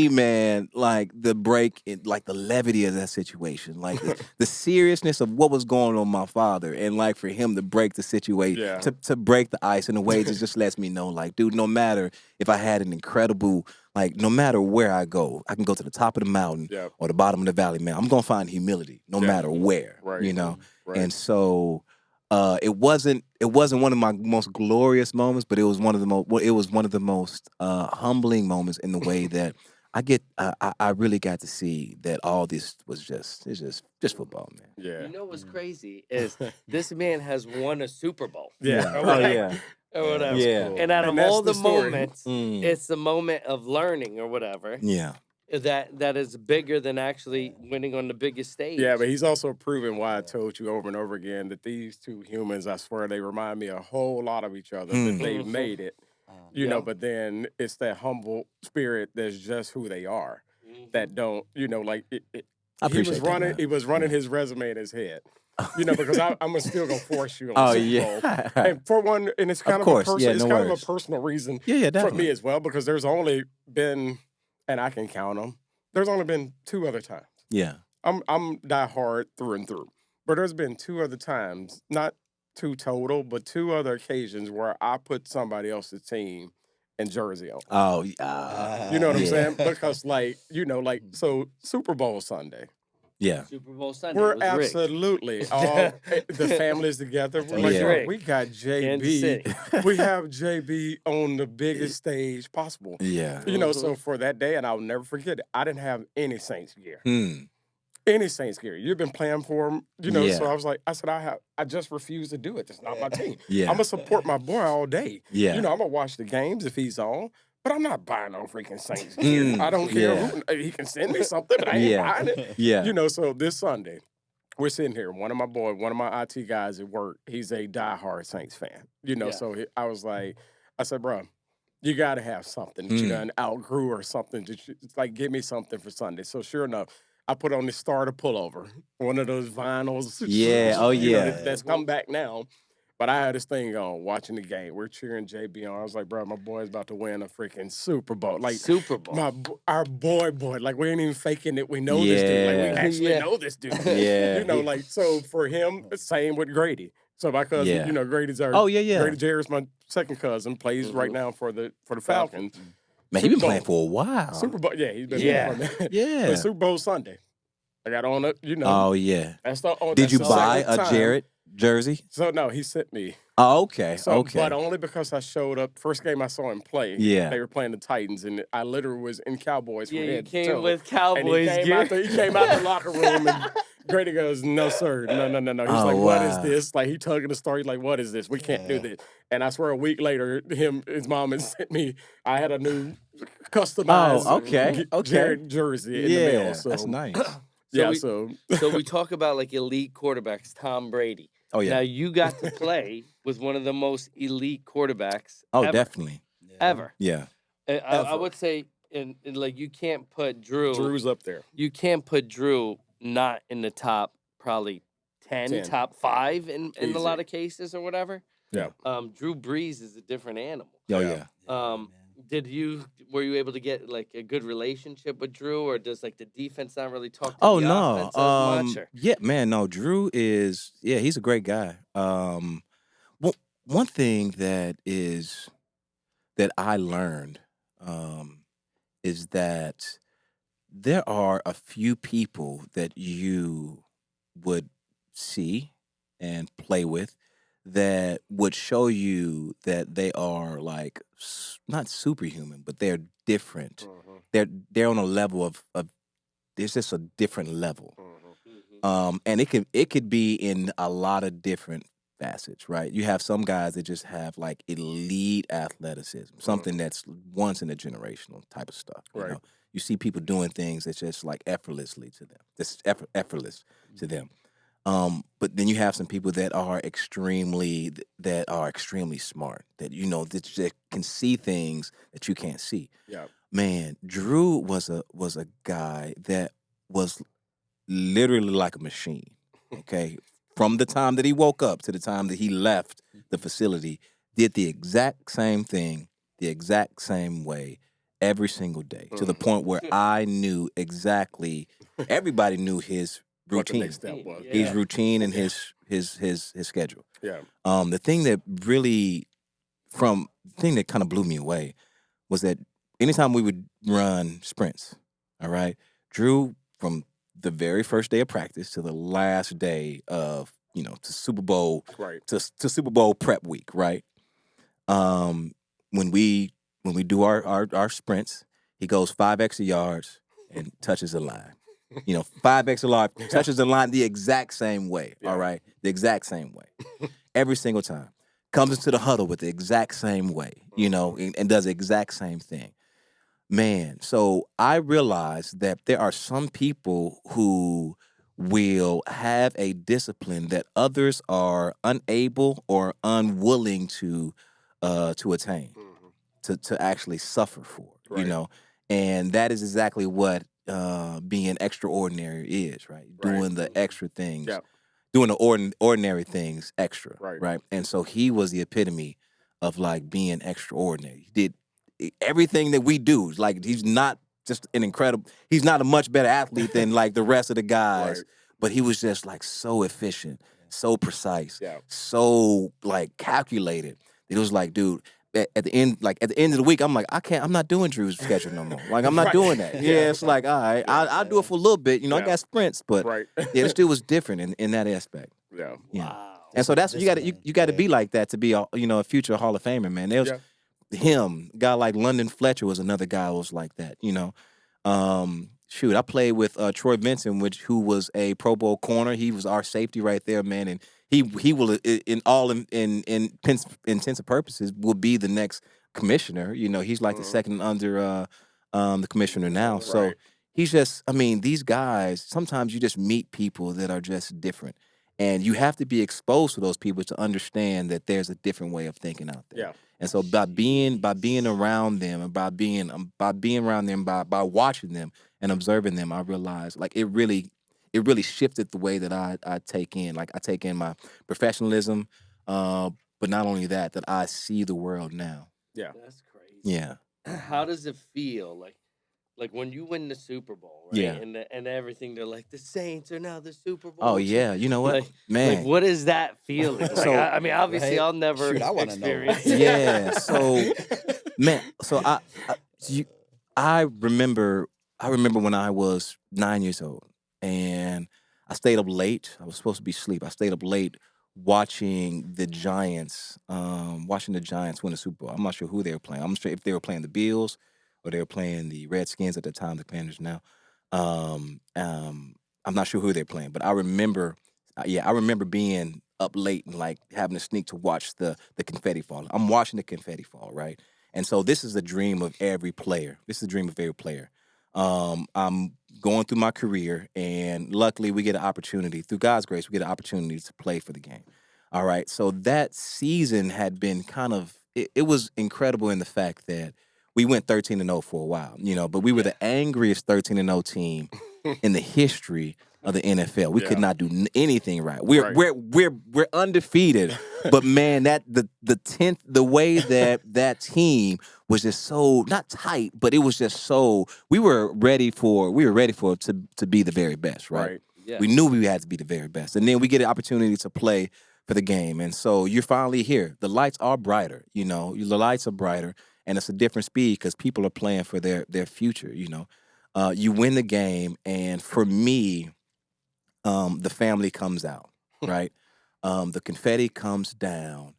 man, like the break, like the levity of that situation, like the seriousness of what was going on with my father, and like for him to break the situation, to break the ice in a way that just lets me know, like, dude, no matter if I had an incredible, like, no matter where I go, I can go to the top of the mountain or the bottom of the valley, man, I'm going to find humility no matter where, And so it wasn't one of my most glorious moments, but it was one of the most humbling moments in the way that I really got to see that all this was just football, man. Yeah. What's crazy is this man has won a Super Bowl. Yeah. Oh yeah. Or whatever. Yeah. And out of that's all the story. moments, it's the moment of learning or whatever. Yeah. That is bigger than actually winning on the biggest stage. Yeah, but he's also proven why I told you over and over again that these two humans, I swear, they remind me a whole lot of each other. That they've made it, but then it's that humble spirit that's just who they are. That don't, like he was running his resume in his head. Because I'm still gonna force you on the Super Bowl. And for one, and it's kind of a personal reason for me as well, because there's only been, and I can count them, there's only been 2 other times. Yeah. I'm die hard through and through. But there's been 2 other times, not 2 total, but 2 other occasions where I put somebody else's team and jersey on. Oh, you know what I'm saying? Because so Super Bowl Sunday. Yeah. Super Bowl Sunday. We're absolutely all the families together. We're like, we got JB. We have JB on the biggest stage possible. Yeah. So for that day, and I'll never forget it, I didn't have any Saints gear. any Saints gear. You've been playing for them, you know. Yeah. So I said, I just refuse to do it. It's not my team. Yeah. I'm gonna support my boy all day. Yeah. You know, I'm gonna watch the games if he's on, but I'm not buying no freaking Saints gear. I don't care who he can send me something, but I ain't buying it. Yeah. You know, so this Sunday, we're sitting here. One of my IT guys at work, he's a diehard Saints fan. You know, so I was like, I said, bro, you got to have something that you done outgrew or something. It's like, give me something for Sunday. So sure enough, I put on the starter pullover, one of those vinyls. Yeah, that's come back now. But I had this thing on watching the game. We're cheering JB on. I was like, bro, my boy's about to win a freaking Super Bowl. Like Super Bowl. Our boy. Like we ain't even faking it. We know this dude. Like we actually know this dude. Yeah. You know, like so for him, same with Grady. So my cousin, you know, Grady's our Grady Jarrett's my second cousin, plays right now for the Falcons. Man, he's been playing for a while. Super Bowl, he's been playing for that. Yeah. But Super Bowl Sunday. I got on it, you know. Oh yeah. Did you buy a Jarrett jersey? So no, he sent me. Oh, okay. So, but only because I showed up. First game I saw him play. Yeah. They were playing the Titans, and I literally was in Cowboys. Yeah, from you head to came toe. with Cowboys And gear. he came out the locker room, and Grady goes, "No, sir, no." He's like, "What is this?" Like he tugging the story, like, "What is this? We can't do this." And I swear, a week later, his mom had sent me. I had a new customized Jarrett jersey in the mail. So that's nice. So we talk about like elite quarterbacks, Tom Brady. Oh yeah. Now you got to play with one of the most elite quarterbacks. Oh, ever, definitely. Ever. Yeah. I would say, and like you can't put Drew's up there. You can't put Drew not in the top probably 10. Top 5 in a lot of cases or whatever. Yeah. Drew Brees is a different animal. Oh yeah. Were you able to get like a good relationship with Drew, or does like the defense not really talk to Oh the no. offense as much? Or? Yeah, man. No, Drew is. Yeah, he's a great guy. One thing that I learned is that there are a few people that you would see and play with that would show you that they are like not superhuman, but they're different. They're on a level of there's just a different level. And it could be in a lot of different facets, right? You have some guys that just have like elite athleticism, something that's once in a generational type of stuff. You know? You see people doing things that's just like effortlessly to them. That's effortless to them. But then you have some people that are extremely smart, that you know that can see things that you can't see. Yeah. Man, Drew was a guy that was literally like a machine. Okay, from the time that he woke up to the time that he left the facility, did the exact same thing, the exact same way every single day, to the point where I knew exactly. Everybody knew his routine. What the next step was. His routine and his schedule. Yeah. The thing that kind of blew me away was that anytime we would run sprints, all right, Drew, from the very first day of practice to the last day of, to Super Bowl, to Super Bowl prep week, right? When we do our sprints, he goes 5 extra yards and touches the line. 5 extra yards, touches the line the exact same way, all right? The exact same way. Every single time. Comes into the huddle with the exact same way, and does the exact same thing. Man, so I realized that there are some people who will have a discipline that others are unable or unwilling to attain, to actually suffer for, and that is exactly what being extraordinary is, right? Doing the extra things, doing the ordinary things extra, right? And so he was the epitome of like being extraordinary. He did everything that we do. Like he's not just he's not a much better athlete than like the rest of the guys, but he was just like so efficient, so precise, so like calculated. It was like, dude, at the end of the week, I'm like, I'm not doing Drew's schedule no more. Like, I'm not doing that. Yeah, it's like, all right, I'll do it for a little bit. I got sprints, but this dude was different in that aspect. Yeah. Wow. And so that's you got to be like that to be a future Hall of Famer, man. There's him, a guy like London Fletcher was another guy who was like that. shoot, I played with Troy Vincent, who was a Pro Bowl corner. He was our safety right there, man, and he will in intents and purposes will be the next commissioner. You know, he's like the second under the commissioner now. So he's just, I mean, these guys. Sometimes you just meet people that are just different, and you have to be exposed to those people to understand that there's a different way of thinking out there. Yeah. And so by being around them and by being around them, by watching them and observing them, I realized like it really shifted the way that I take in. Like I take in my professionalism, but not only that I see the world now. Yeah. That's crazy. Yeah. How does it feel like when you win the Super Bowl, right? Yeah. And everything, they're like, the Saints are now the Super Bowl. Oh yeah, you know what, man? Like, what is that feeling? Like, So- I mean, obviously, Right? I'll never Shoot, I wanna know. experience. Yeah. So, man. So I remember when I was 9 years old, and I stayed up late. I was supposed to be asleep. I stayed up late watching the Giants win the Super Bowl. I'm not sure who they were playing. I'm not sure if they were playing the Bills or they were playing the Redskins at the time, the Commanders now. I'm not sure who they're playing, but I remember being up late and like having to sneak to watch the confetti fall. I'm watching the confetti fall, right? And so this is a dream of every player. I'm going through my career, and luckily we get an opportunity, through God's grace, we get an opportunity to play for the game. All right. So that season had been it was incredible in the fact that we went 13-0 for a while, you know, but we were the angriest 13-0 team in the history of the NFL. We could not do anything right. We're undefeated, but man, the way that team was just so not tight, but it was just so we were ready for it to be the very best, right? Yeah. We knew we had to be the very best, and then we get an opportunity to play for the game, and so you're finally here. The lights are brighter, you know. The lights are brighter. And it's a different speed because people are playing for their future, you know. You win the game, and for me, the family comes out, right? The confetti comes down,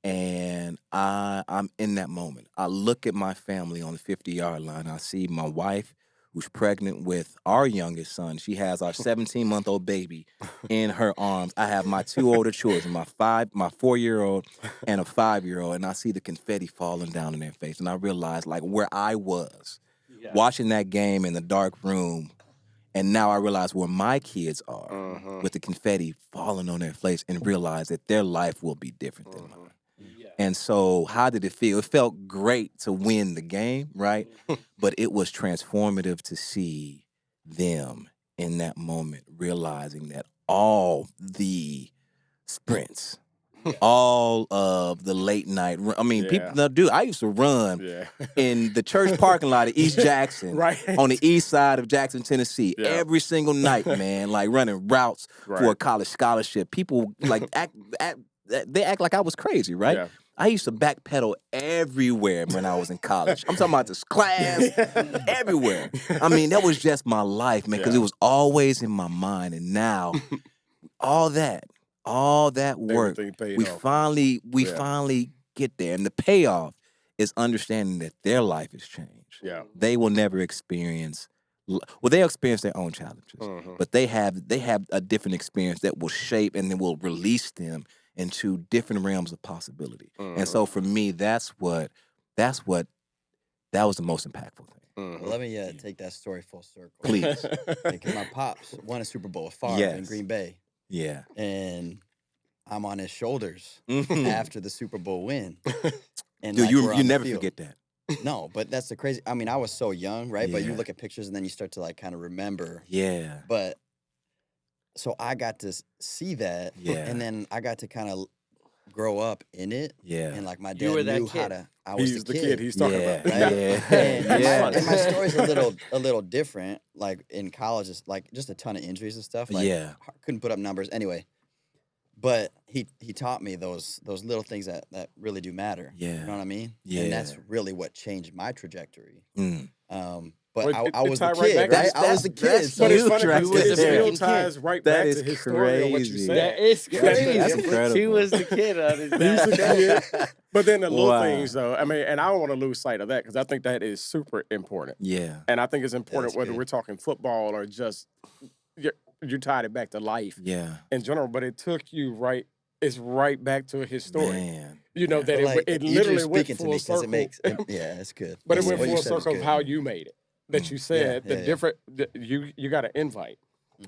and I'm in that moment. I look at my family on the 50-yard line. I see my wife, who's pregnant with our youngest son. She has our 17-month-old baby in her arms. I have my two older children, my 4-year-old and a 5-year-old, and I see the confetti falling down in their face. And I realize, like, where I was watching that game in the dark room, and now I realize where my kids are with the confetti falling on their face, and realize that their life will be different than mine. And so how did it feel? It felt great to win the game, right? But it was transformative to see them in that moment realizing that all the sprints, all of the late night, people now do. I used to run in the church parking lot of East Jackson, on the east side of Jackson, Tennessee, every single night, man, like running routes for a college scholarship. People like they act like I was crazy, right? Yeah. I used to backpedal everywhere when I was in college. I'm talking about this class, everywhere. I mean, that was just my life, man, because it was always in my mind. And now, all that work, we finally get there. And the payoff is understanding that their life has changed. Yeah. They will never experience, they'll experience their own challenges, but they have a different experience that will shape and then will release them into different realms of possibility. And so for me, that was the most impactful thing. Well, let me take that story full circle. Please. Because my pops won a Super Bowl with Favre in Green Bay. Yeah. And I'm on his shoulders after the Super Bowl win. And Dude, like, you we're on the never field. forget that. No, but that's the crazy. I mean, I was so young, right? But you Yeah. look at pictures and then you start to like kind of remember. Yeah. But so I got to see that. Yeah. And then I got to kind of grow up in it. Yeah. And like my You were dad that knew how kid. to. I was He's the the kid. he's talking about. Right? Yeah. And my story's a little different. Like in college, it's like just a ton of injuries and stuff. Like, Yeah. couldn't put up numbers anyway. But he taught me those little things that really do matter. Yeah. You know what I mean? Yeah. And that's really what changed my trajectory. Mm. But Well, I was the tied right kid, back- right? I was the kid. that's So But it's huge funny right because it there. still ties right That back is to his story of what you crazy. said. That is crazy. That's incredible. She was the kid on his He's the dad. kid. But then the little Wow. things, though, I mean, and I don't want to lose sight of that because I think that is super important. Yeah. And I think it's important That's whether good. we're talking football or just you tied it back to life Yeah. in general. But it took you it's right back to his story. Man. You know, that But, like, it you're literally just went speaking to full me circle. it makes yeah, it's good. But it What went you full said was circle of good. how you made it. That you said yeah, the yeah. different you got an invite.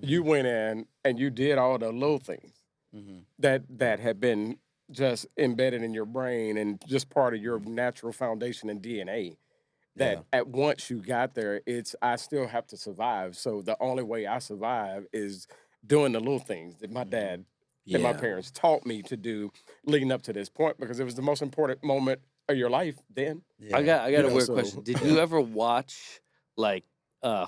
You went in and you did all the little things Mhm. that had been just embedded in your brain and just part of your natural foundation and DNA. That at once you got there, it's I still have to survive. So the only way I survive is doing the little things that my dad and my Yeah. parents taught me to do leading up to this point because it was the most important moment of your life then. Yeah. I got You a know, weird so- question. Did you ever watch like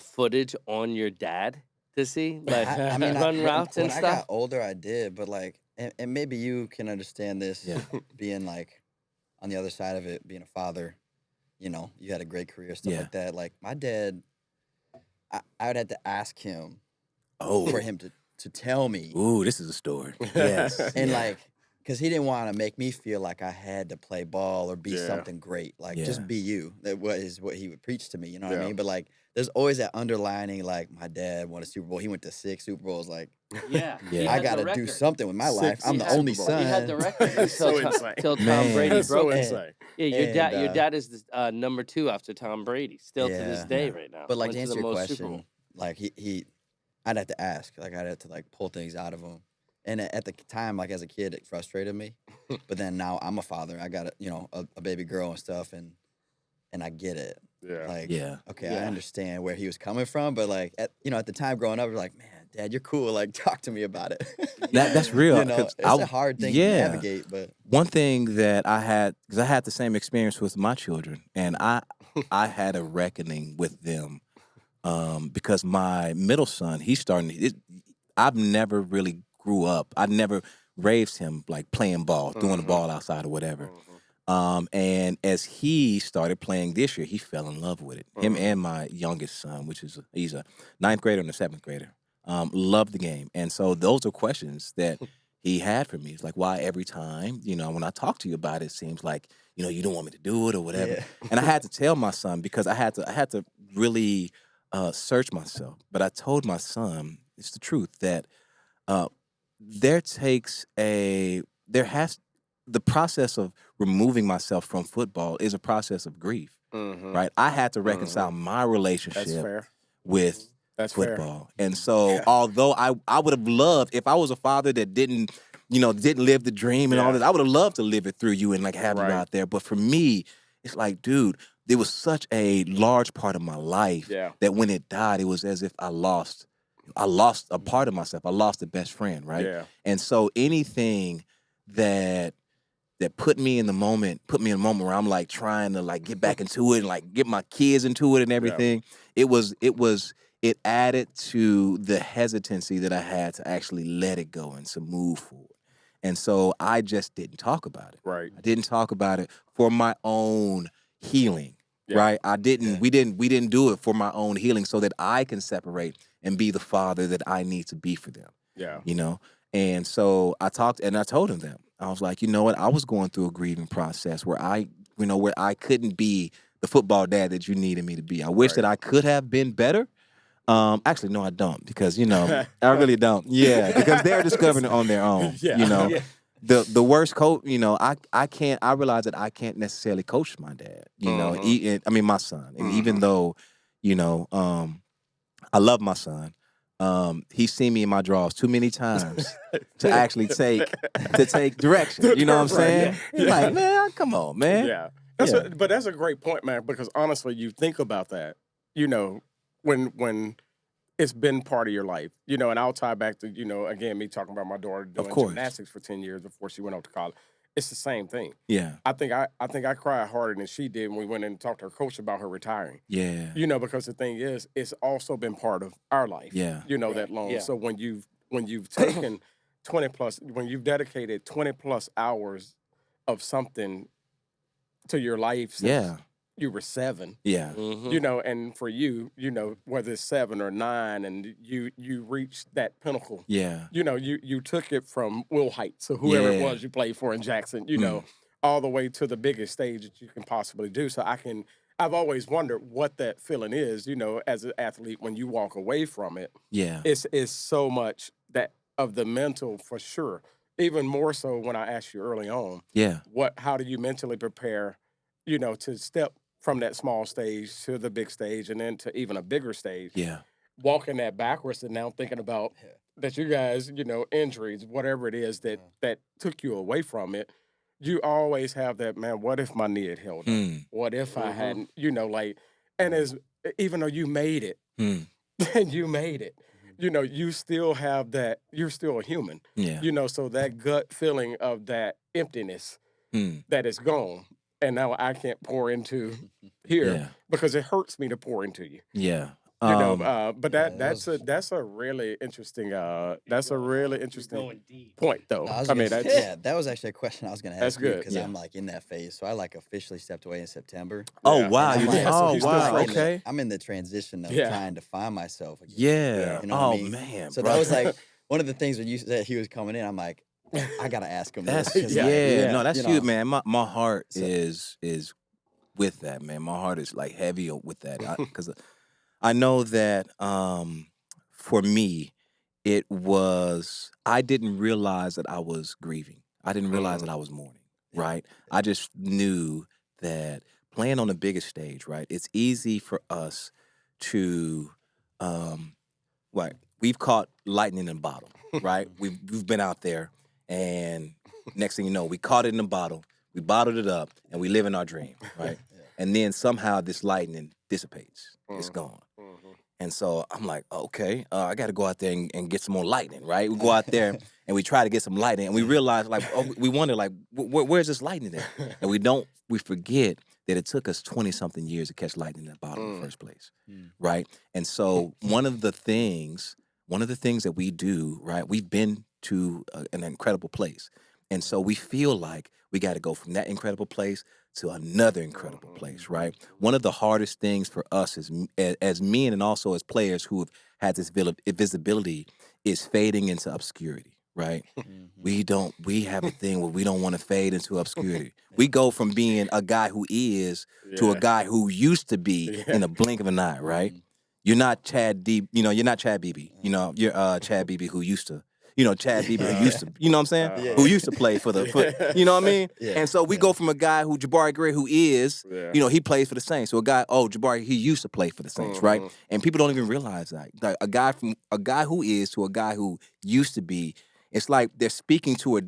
footage on your dad to see like I mean, run routes when and I stuff? got older, I did, but like, and maybe you can understand this, Yeah. being like on the other side of it, being a father. You know, you had a great career, stuff Yeah. like that. Like my dad, I would have to ask him Oh. for him to tell me, Ooh, this is a story. Yes. and Yeah. like, because he didn't want to make me feel like I had to play ball or be Yeah. something great. Like, Yeah. just be you. That was what he would preach to me. You know what I Yeah. mean? But like, there's always that underlining. Like, my dad won a Super Bowl. He went to 6 Super Bowls. Like, Yeah, Yeah. he I had the got to do record. something with my life. 6 I'm the Super only Bowls. son. He had the record That's so until insane. till Tom Man. Brady That's broke so it. insane. Yeah, And, your dad is the, number 2 after Tom Brady, still to this Yeah. day Yeah. right now. But like, Went to answer the your most Super Bowl. question, like I'd have to ask. Like, I'd have to like pull things out of him. And at the time, like as a kid, it frustrated me. But then now I'm a father. I got a baby girl and stuff, and I get it. Yeah. Like, Yeah. okay, I Yeah. understand where he was coming from. But like, at the time growing up, you're like, man, Dad, you're cool. Like, talk to me about it. That's real. You know, 'cause it's a hard thing to navigate, but One thing that I had, because I had the same experience with my children, and I had a reckoning with them, because my middle son, he's starting. I've never really grew up. I never raised him like playing ball, throwing the ball outside or whatever. And as he started playing this year, he fell in love with it. Him and my youngest son, he's a 9th grader and a 7th grader, loved the game. And so those are questions that he had for me. It's like, why every time, when I talk to you about it, it seems like, you don't want me to do it or whatever. Yeah. And I had to tell my son because I had to really search myself. But I told my son, it's the truth, that the process of removing myself from football is a process of grief, right? I had to reconcile my That's relationship fair. with That's fair. football. And so although I would have loved, if I was a father that didn't live the dream and all this, I would have loved to live it through you and like have you Right. out there. But for me, it's like, dude, there was such a large part of my life Yeah. that when it died, it was as if I lost a part of myself. I lost a best friend, right? Yeah. And so anything that put me in a moment where I'm like trying to like get back into it and like get my kids into it and everything, it added to the hesitancy that I had to actually let it go and to move forward. And so I just didn't talk about it. Right. I didn't talk about it for my own healing. Yeah. Right? We didn't do it for my own healing so that I can separate and be the father that I need to be for them. Yeah. And so I talked and I told him that. I was like, you know what? I was going through a grieving process where I couldn't be the football dad that you needed me to be. I wish Right. that I could have been better. Actually, no, I don't, because I really don't. Yeah, because they're discovering it on their own. Yeah. Yeah. The worst coach, I realize that I can't necessarily coach my dad. My son, and even though, I love my son. He's seen me in my draws too many times to actually take direction. You know what I'm saying? Yeah. He's like, man, come on, man. Yeah. Yeah. But that's a great point, man, because honestly, you think about that, when it's been part of your life, and I'll tie back to, again, me talking about my daughter doing course. gymnastics for 10 years before she went off to college. It's the same thing. Yeah. I think I cried harder than she did when we went in and talked to her coach about her retiring. Yeah. Because the thing is, it's also been part of our life. Yeah. That long. Yeah. So when you've taken 20 plus, when you've dedicated 20 plus hours of something to your life since, you were 7. Yeah. You know, and for you, you know, whether it's 7 or 9, and you reached that pinnacle. Yeah. You know, you took it from Will Heights or whoever it was you played for in Jackson. You know, all the way to the biggest stage that you can possibly do. So I've always wondered what that feeling is. You know, as an athlete, when you walk away from it. Yeah. It's so much that of the mental for sure. Even more so when I asked you early on. Yeah. How do you mentally prepare, you know, to step from that small stage to the big stage and then to even a bigger stage? Yeah. Walking that backwards and now thinking about that you guys, you know, injuries, whatever it is that took you away from it, you always have that, man, what if my knee had held up? What if I hadn't, you know, like, and even though you made it, and you made it, you know, you still have that, you're still a human. Yeah. You know, so that gut feeling of that emptiness that is gone. And now I can't pour into here because it hurts me to pour into you. Yeah. You know, but that's a really interesting point though. That was actually a question I was going to ask you because I'm like in that phase. So I like officially stepped away in September. Oh wow! You did? Oh wow! Okay. I'm in the transition of trying to find myself again. Yeah. You know what I mean? Man. So that was like one of the things when you said he was coming in. I'm like, I gotta ask him. That's this, no, that's huge, man. My heart is with that, man. My heart is like heavy with that because I know that for me, I didn't realize that I was grieving. I didn't realize that I was mourning, right? I just knew that playing on the biggest stage, right? It's easy for us to, we've caught lightning in a bottle, right? We've been out there, and next thing you know, we caught it in a bottle, we bottled it up, and we live in our dream, right? And then somehow this lightning dissipates. It's gone. And so I'm like, okay, I got to go out there and get some more lightning, right? We go out there and we try to get some lightning, and we realize, like, we wonder, like, where's this lightning at? And we forget that it took us 20-something years to catch lightning in that bottle in the first place, right? And so one of the things that we do, right, we've been to an incredible place. And so we feel like we got to go from that incredible place to another incredible place, right? One of the hardest things for us as men and also as players who have had this visibility is fading into obscurity, right? We have a thing where we don't want to fade into obscurity. We go from being a guy who is to a guy who used to be in a blink of an eye, right? You're not Chad Beebe, you're not Chad Beebe, you're Chad Beebe who used to. Chad Beebe, who used to, you know what I'm saying? Who used to play for you know what I mean? And so we go from a guy who, Jabari Greer, who is, he plays for the Saints. So a guy, Jabari, he used to play for the Saints, right? And people don't even realize that. Like a guy who is to a guy who used to be, it's like they're speaking to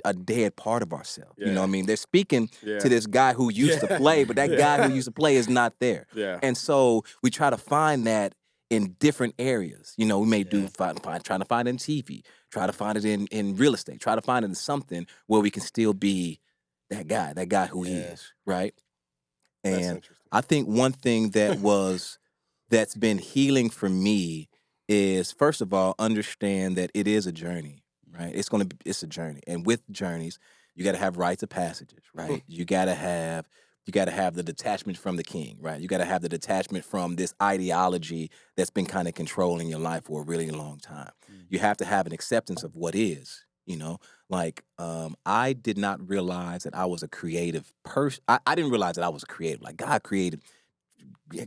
a dead part of ourselves. You know what I mean? They're speaking to this guy who used to play, but that guy who used to play is not there. And so we try to find that in different areas. We may trying to find it in TV, try to find it in real estate, try to find it in something where we can still be that guy who he is, right? And I think one thing that's been healing for me is, first of all, understand that it is a journey, right? It's a journey. And with journeys, you got to have rites of passages, right? You got to have the detachment from the king, right? You got to have the detachment from this ideology that's been kind of controlling your life for a really long time. You have to have an acceptance of what is, Like, I did not realize that I was a creative person. I didn't realize that I was creative. Like, God created,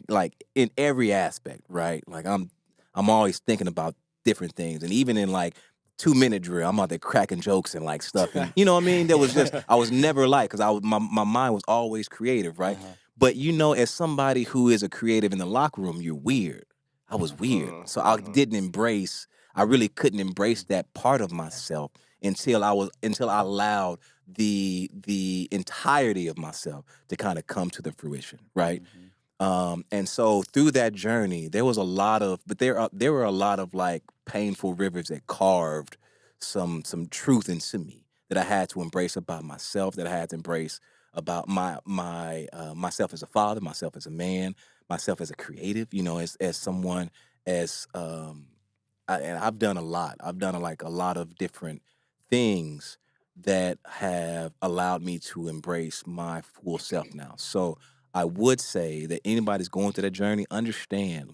like, in every aspect, right? Like, I'm always thinking about different things. And even in, like, 2-minute drill, I'm out there cracking jokes and like stuff. And, you know what I mean? There was just, I was never like, because my mind was always creative, right? But as somebody who is a creative in the locker room, you're weird. I was weird. So I really couldn't embrace that part of myself until I allowed the entirety of myself to kind of come to the fruition, right? And so through that journey, there were a lot of like painful rivers that carved some truth into me that I had to embrace about myself, that I had to embrace about myself as a father, myself as a man, myself as a creative, as someone, and I've done a lot. I've done like a lot of different things that have allowed me to embrace my full self now. So I would say that anybody's going through that journey, understand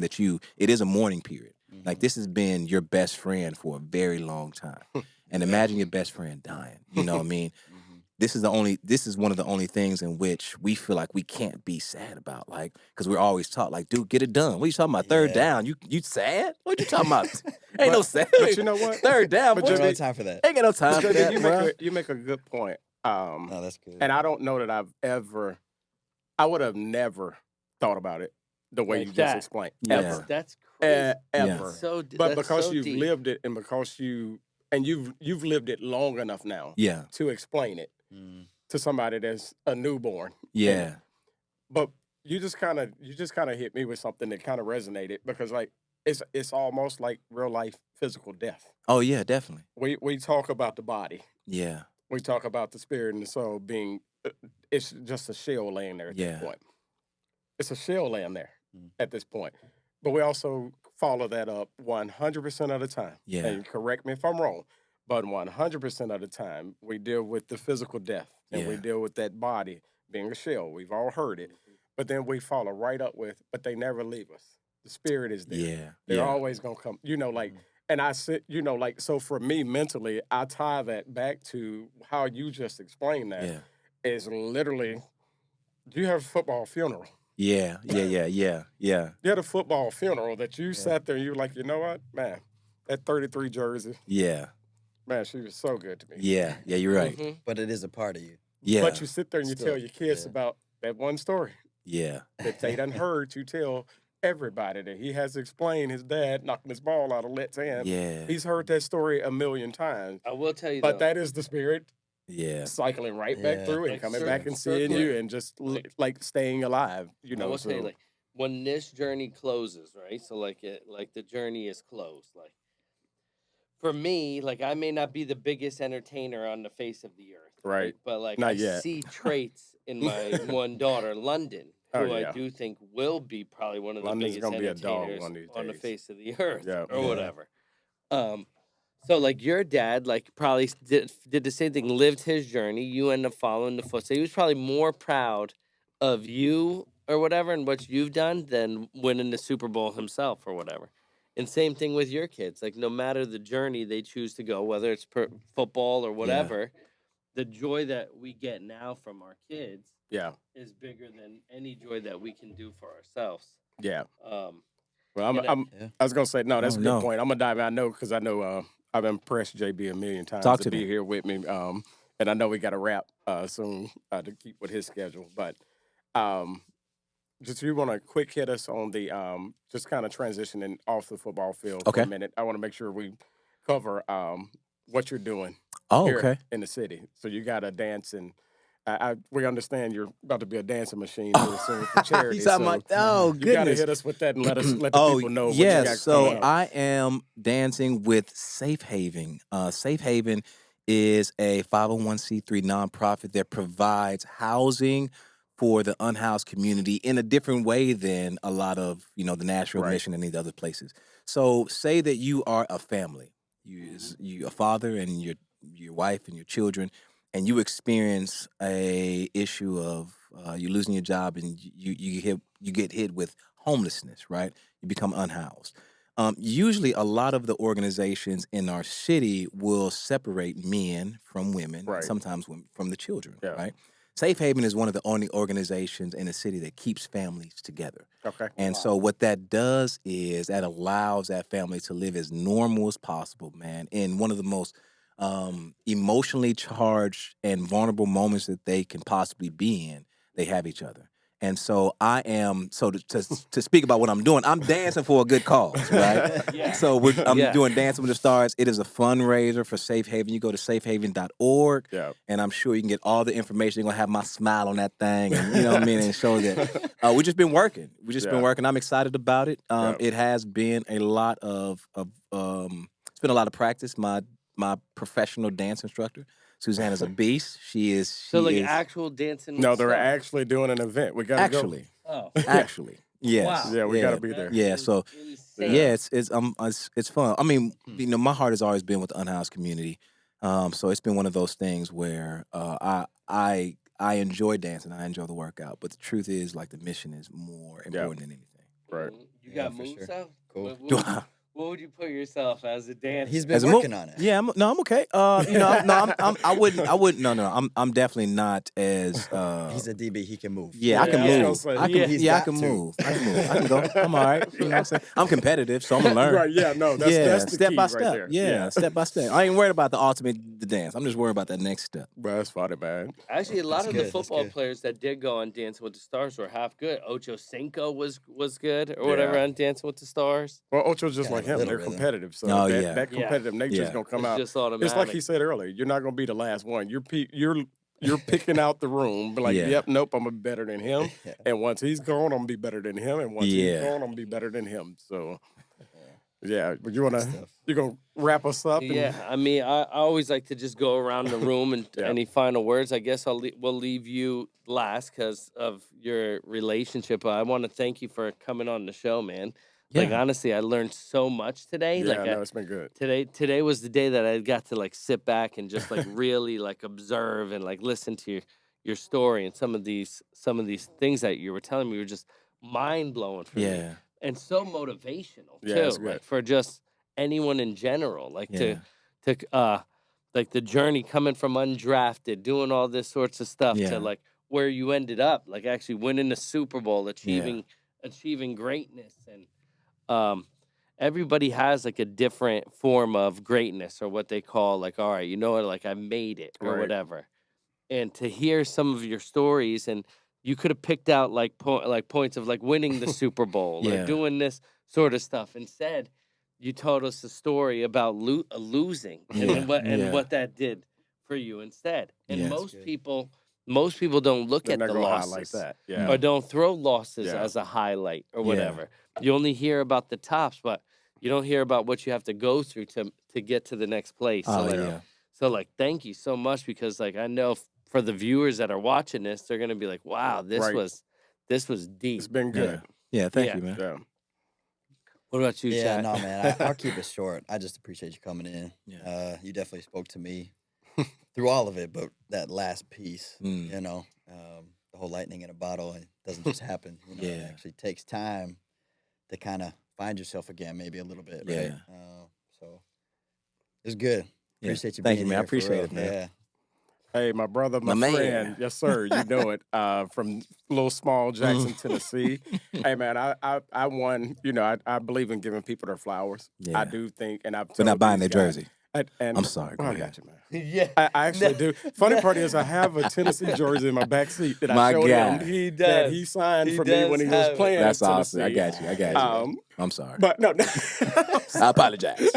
that it is a mourning period. Mhm. Like, this has been your best friend for a very long time. And imagine your best friend dying. You know what I mean? Mhm. This is one of the only things in which we feel like we can't be sad about, like, because we're always taught, like, dude, get it done. What are you talking about? Third Yeah. down? You sad? What you talking about? Ain't no sad. But you know what? Third down, But boy. There's no JB time for that. Ain't got no time But for JB, that, you bro. make a good point. No, that's good. And I don't know that I would have never thought about it the way Like you just that. explained. Yeah. Ever. That's crazy. Ever. So, But that's because so you've deep. lived it and because you've lived it long enough now Yeah, to explain it Mm. to somebody that's a newborn. yeah, But you just kind of hit me with something that kind of resonated because like it's almost like real life physical death. oh yeah, definitely, We talk about the body. yeah, We talk about the spirit and the soul being it's just a shell laying there at Yeah. this point. It's a shell laying there Mm. at this point. But we also follow that up 100% of the time. Yeah. And correct me if I'm wrong, but 100% of the time we deal with the physical death and we Yeah. deal with that body being a shell. We've all heard it. But then we follow right up with, but they never leave us. The spirit is there. yeah, They're yeah, always gonna come. Mm. And I said, so for me mentally, I tie that back to how you just explained that. yeah, Is literally, you have a football funeral. yeah, yeah. You had a football funeral that you sat there and you were like, you know what, man, that 33 jersey, Yeah, man, she was so good to me. yeah, you're right. Mhm. But it is a part of you. Yeah, But you sit there and you Still, tell your kids yeah. about that one story yeah, that they done heard you tell everybody that he has explained his dad knocking his ball out of Let's hand. yeah, He's heard that story a million times. I will tell you, But though, that is the spirit yeah, cycling right back Yeah. through and Like coming back and seeing circling. you and just like staying alive, I will tell you, so like when this journey closes, right? So like the journey is closed. Like for me, like I may not be the biggest entertainer on the face of the earth, Right. But like Not I yet. see traits in my one daughter, London, who Oh, yeah. I do think will be probably one of the London's biggest gonna be a dog entertainers one of these on the days. face of the earth, Yeah. or Yeah. whatever. So like your dad, like probably did the same thing, lived his journey. You end up following the footsteps. He was probably more proud of you or whatever and what you've done than winning the Super Bowl himself or whatever. And same thing with your kids. Like no matter the journey they choose to go, whether it's football or whatever, the joy that we get now from our kids yeah. is bigger than any joy that we can do for ourselves. Yeah. Um, Well, Yeah. I was gonna say no. That's Oh, a good no. point. I'm gonna dive in. I know because I know I've impressed JB a million times Talk to to be me. here with me. And I know we got to wrap soon to keep with his schedule. But just you want to quick hit us on the just kind of transitioning off the football field for Okay. a minute. I want to make sure we cover what you're doing Oh, here okay. in the city. So you got a dancing. We understand you're about to be a dancing machine here soon for charity. He's talking so about, oh, you gotta goodness. hit us with that and let the people know what you yes. got So coming up. I am dancing with Safe Haven. Safe Haven is a 501c3 nonprofit that provides housing for the unhoused community in a different way than a lot of, the Nashville Right. Mission and these other places. So say that you are a family, you a father and your wife and your children, and you experience a issue of you losing your job and you get hit with homelessness, right? You become unhoused. Usually, a lot of the organizations in our city will separate men from women, Right. and sometimes women from the children, Yeah. right? Safe Haven is one of the only organizations in the city that keeps families together. Okay. And so what that does is that allows that family to live as normal as possible, man. In one of the most emotionally charged and vulnerable moments that they can possibly be in, they have each other. And so to speak about what I'm doing, I'm dancing for a good cause, right? Yeah. So I'm Yeah. doing Dancing with the Stars. It is a fundraiser for Safe Haven. You go to safehaven.org, Yeah. and I'm sure you can get all the information. You're going to have my smile on that thing, and you know what I mean, and show that. We've just been working. I'm excited about it. It has been a lot of it's been a lot of practice. My professional dance instructor, Suzanne, is a beast. She is. so like actual dancing. No, with they're stuff. actually doing an event. We gotta actually, Oh, actually, yes. Wow. go. Yeah, we yeah. gotta be there. Yeah, That so is insane. yeah, it's fun. I mean, my heart has always been with the unhoused community. So it's been one of those things where I I enjoy dancing. I enjoy the workout. But the truth is, like, the mission is more important than anything. Right. You got for moves sure. out? Cool. What would you put yourself as a dancer? He's been working on it. Yeah, I'm okay. I wouldn't. No, I'm definitely not as. He's a DB. He can move. Yeah, I can Yeah, I move. was gonna say, I can. he's Yeah, I got can to. move. I can move. I can go. I'm all right. You know what I'm saying? I'm competitive, so I'm gonna learn. Right, yeah, no, that's the step key by right step. there. Yeah, step by step. I ain't worried about the dance. I'm just worried about that next step. Bro, that's funny, man. Actually, a lot That's of good, the that's football good. players that did go on Dancing with the Stars were half good. Ocho Cinco was good or whatever Yeah. on Dancing with the Stars. Well, Ocho's just Got like a him. little They're rhythm. competitive. So Oh, that, yeah. that competitive nature is Yeah. going to come It's out. just automatic. It's like he said earlier. You're not going to be the last one. You're picking out the room. But like, Yeah. yep, nope, I'm going to be better than him. Yeah. And once he's gone, I'm going to be better than him. And once he's Yeah. gone, I'm going to be better than him. So, yeah. But you're going stuff. to wrap us up? And, Yeah, I mean, I always like to just go around the room and Yeah. any final words. I guess we'll leave you last because of your relationship. I want to thank you for coming on the show, man. Like, Yeah. honestly, I learned so much today. Yeah, like, no, it's been good. today was the day that I got to like sit back and just like really like observe and like listen to your story, and some of these things that you were telling me were just mind blowing for me. Yeah. And so motivational Yeah, too, it's good. like for just anyone in general, like Yeah. to like the journey coming from undrafted, doing all this sorts of stuff Yeah. to like where you ended up, like actually winning the Super Bowl, achieving greatness. And everybody has like a different form of greatness, or what they call like, all right, you know what, like I made it or Right. whatever. And to hear some of your stories, and you could have picked out like points of like winning the Super Bowl Yeah. or doing this sort of stuff. Instead, you told us a story about losing Yeah. and Yeah. what that did for you instead. And Yeah. most Good. people don't look They're at not the gonna losses highlight that. Yeah. or don't throw losses Yeah. as a highlight or Yeah. whatever. You only hear about the tops, but you don't hear about what you have to go through to get to the next place. Oh, like, yeah. so like, thank you so much, because like I know for the viewers that are watching this, they're gonna be like, wow, this Right. was deep. It's been good. Yeah. Thank Yeah. you, man. Yeah. What about you, Yeah, Chad? no, man. I'll keep it short. I just appreciate you coming in. Yeah. You definitely spoke to me through all of it, but that last piece, Mm. you know, the whole lightning in a bottle, it doesn't just happen. You know, It Yeah. actually takes time to kind of find yourself again, maybe a little bit, right? Yeah. So it's good. Yeah. Appreciate you Thank being you, man. I here, for appreciate real. it, man. Yeah. Hey, my brother, my My man. friend. Yes, sir. You know it. From little small Jackson, Mm. Tennessee. Hey, man, I won. You know, I believe in giving people their flowers. Yeah. I do think, and I've But not told buying these their guys- jersey. And I'm sorry. Go I ahead. got you, man. Yeah, I actually do. Funny part is, I have a Tennessee jersey in my back seat that My I showed guy. him. he That does. he signed He for me when he does was have it. playing. That's at awesome. I Tennessee. got you. I'm sorry. But no, I apologize.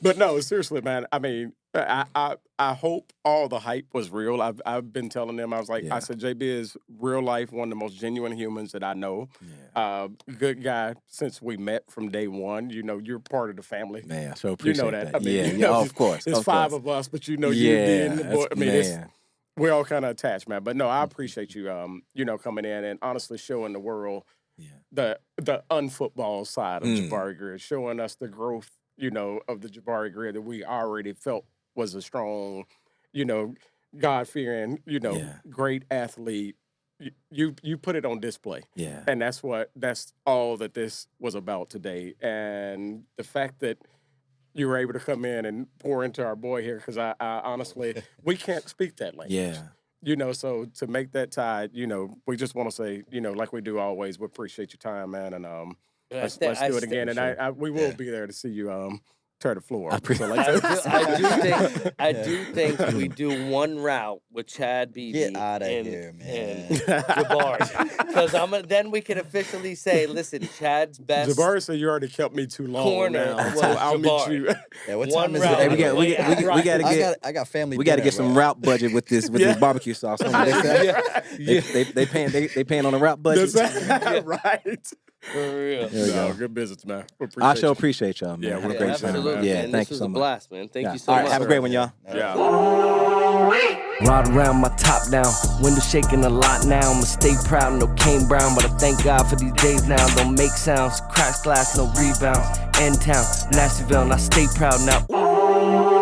but no, seriously, man. I mean, I hope all the hype was real. I've been telling them, I was like, Yeah. I said, JB is real life, one of the most genuine humans that I know. Yeah. Good guy since we met from day one. You know, you're part of the family. Man, I so You appreciate know that. I mean, yeah, you yeah, know, of course. There's of five course. of us, but you know, you Yeah, being the boy. I mean, it's, man. we're all kind of attached, man. But no, I appreciate you, you know, coming in and honestly showing the world Yeah. the unfootball side of Mm. Jabari Greer, showing us the growth, you know, of the Jabari Greer that we already felt was a strong, you know, God-fearing, you know, Yeah. great athlete. You put it on display. Yeah. And that's all that this was about today. And the fact that you were able to come in and pour into our boy here, because I honestly, we can't speak that language. Yeah. You know, so to make that tide, you know, we just want to say, you know, like we do always, we appreciate your time, man. And let's do it again. And we will be there to see you tear the floor. I appreciate I do think we do one route with Chad Beebe. Get outta and, here, man. And Jabari. Because then we can officially say, listen, Chad's best. Jabari said you already kept me too long corner now, was so I'll Jabari. meet you. Yeah, what One time is round. it? Hey, we got to get. I got family. We got to dinner, get some bro. route budget with this barbecue sauce. They paying on the route budget. That's right. For real. There we No, go. good business, man. We I appreciate sure you. appreciate y'all, man. Yeah, Have we're a Yeah, great absolutely. time. Yeah, man. thank This you was so a much. blast, man. Thank Yeah. you so All much. right, have a great one, y'all. Yeah. Ride around my top down, window shaking a lot now. I'ma stay proud, no Kane Brown, but I thank God for these days now. Don't make sounds, crash glass, no rebounds. N-town, Nashtyville, and I stay proud now. Ooh.